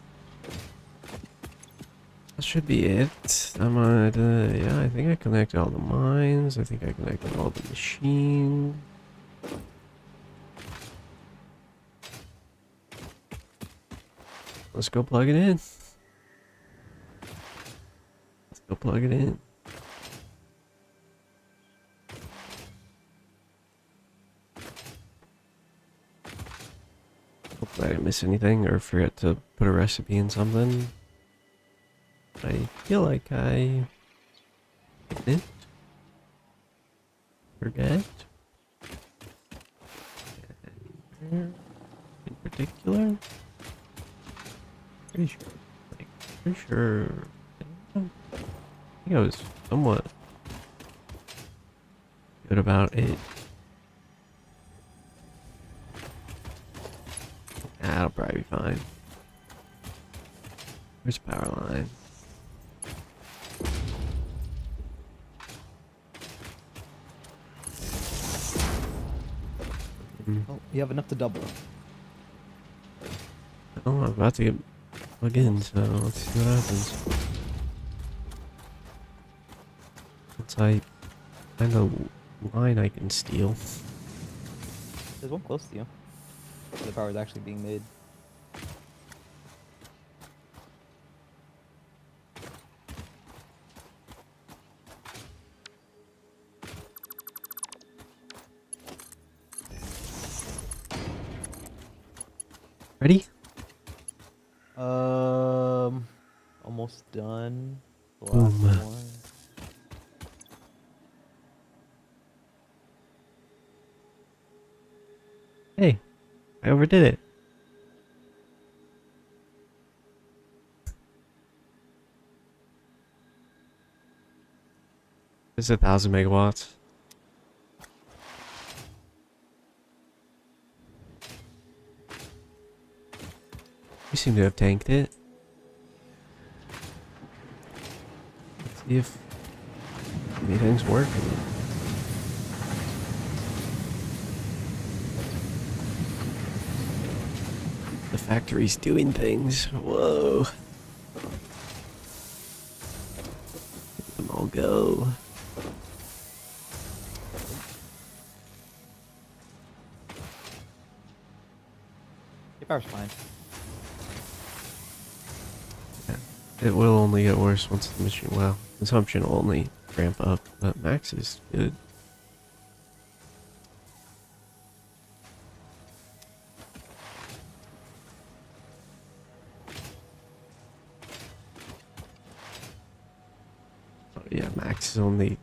That should be it. I might, yeah, I think I connected all the mines. I think I connected all the machines. Let's go plug it in. Let's go plug it in. Hopefully I didn't miss anything or forget to put a recipe in something. I feel like I didn't forget. In particular, pretty sure. Like, pretty sure. I think I was somewhat good about it. That'll probably be fine. Where's the power line? Oh, you have enough to double. Oh, I'm about to get plug in, so let's see what happens. Once I find a line I can steal. There's one close to you. The power is actually being made. Ready? Almost done. The last Boom. one. Hey, I overdid it. It's 1,000 megawatts. We seem to have tanked it. Let's see if anything's working. The factory's doing things. Whoa. Let them all go. Your power's fine. It will only get worse once the machine. Well, consumption will only ramp up, but max is good. Oh, yeah, max is only.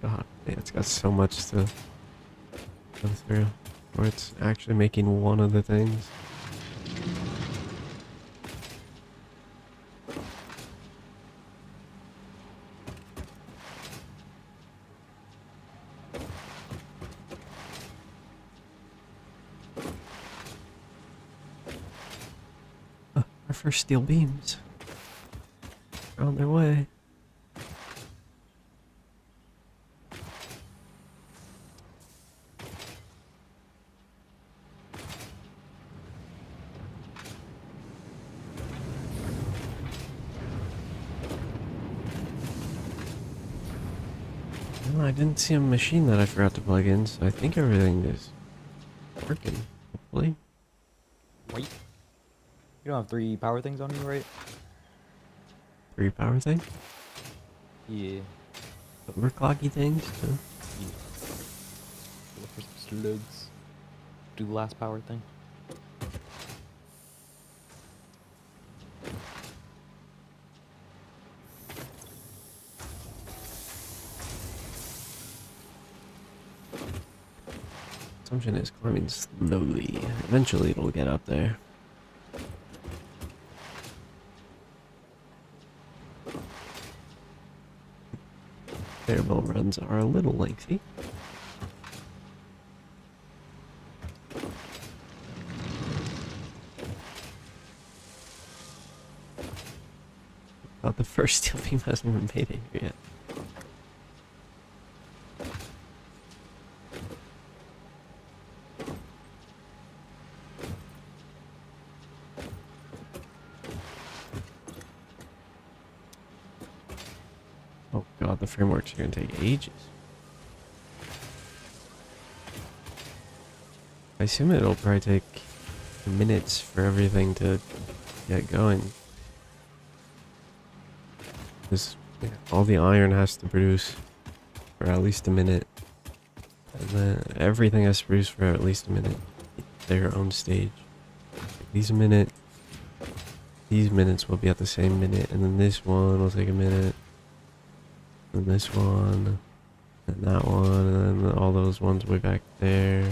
God, man, it's got so much to go through. Or it's actually making one of the things. Our first steel beams are on their way. No, I didn't see a machine that I forgot to plug in, so I think everything is working, hopefully. Wait. You don't have 3 power things on you, right? 3 power thing? Yeah. Overclocky things? No. Yeah. Look for some slugs. Do the last power thing. Consumption is climbing slowly. Eventually it'll get up there. Variable runs are a little lengthy. Thought the first steel beam hasn't even made it here yet. Oh god, the frameworks are gonna take ages. I assume it'll probably take minutes for everything to get going. Because all the iron has to produce for at least a minute. And then everything has to produce for at least a minute. Their own stage. These minutes will be at the same minute, and then this one will take a minute. And this one, and that one, and then all those ones way back there.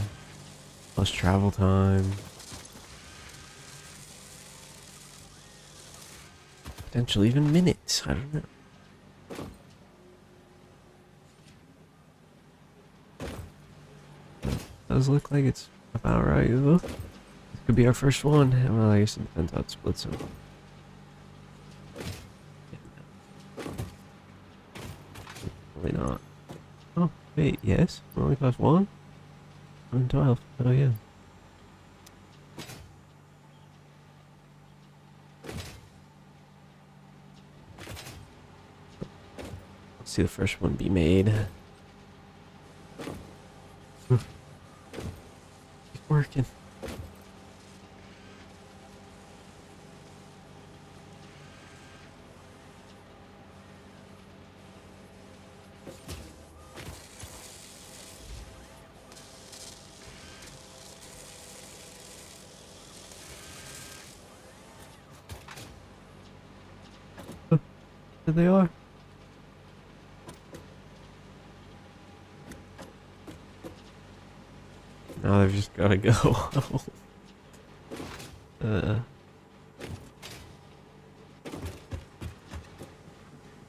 Plus travel time. Potentially even minutes, I don't know. Does look like it's about right, though. This could be our first one. Well, I guess it depends how it splits them. Probably not. Oh, wait, yes? It only costs 112. Oh, yeah. Let's see the first one be made. It's working. There they are. Now they've just gotta go.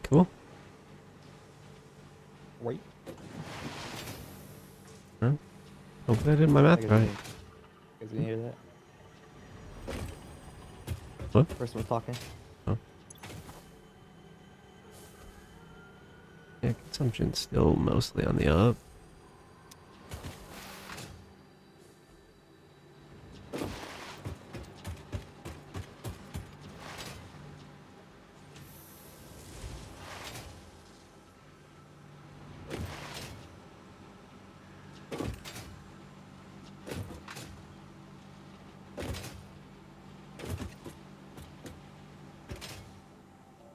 Cool. Right. Huh? Hopefully I did my math right. You guys can hear that? What? Person was talking. Oh. Yeah, consumption's still mostly on the up.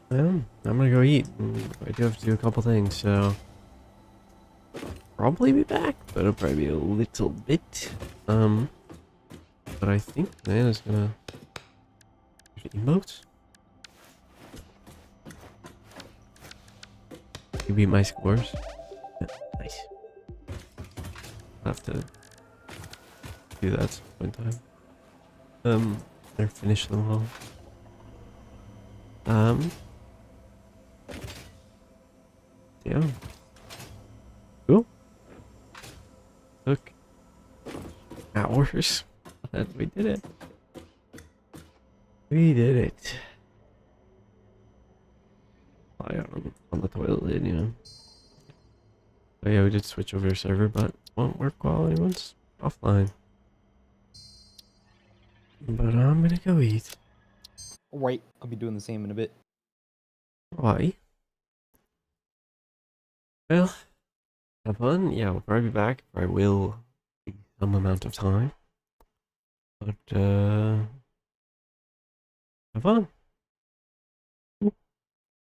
Well, I'm gonna go eat. I do have to do a couple things, so probably be back, but it'll probably be a little bit. But I think man is gonna emotes. You beat my scores. Yeah, nice. I'll have to do that at some point in time. Or finish them all. Yeah. Cool. Took hours, but we did it. We did it. I on the toilet, you know. Oh yeah, we did switch over to server, but it won't work quality once offline. But I'm gonna go eat. Right. I'll be doing the same in a bit. Why? Well, have fun. Yeah, we'll probably be back. I will be some amount of time. But have fun.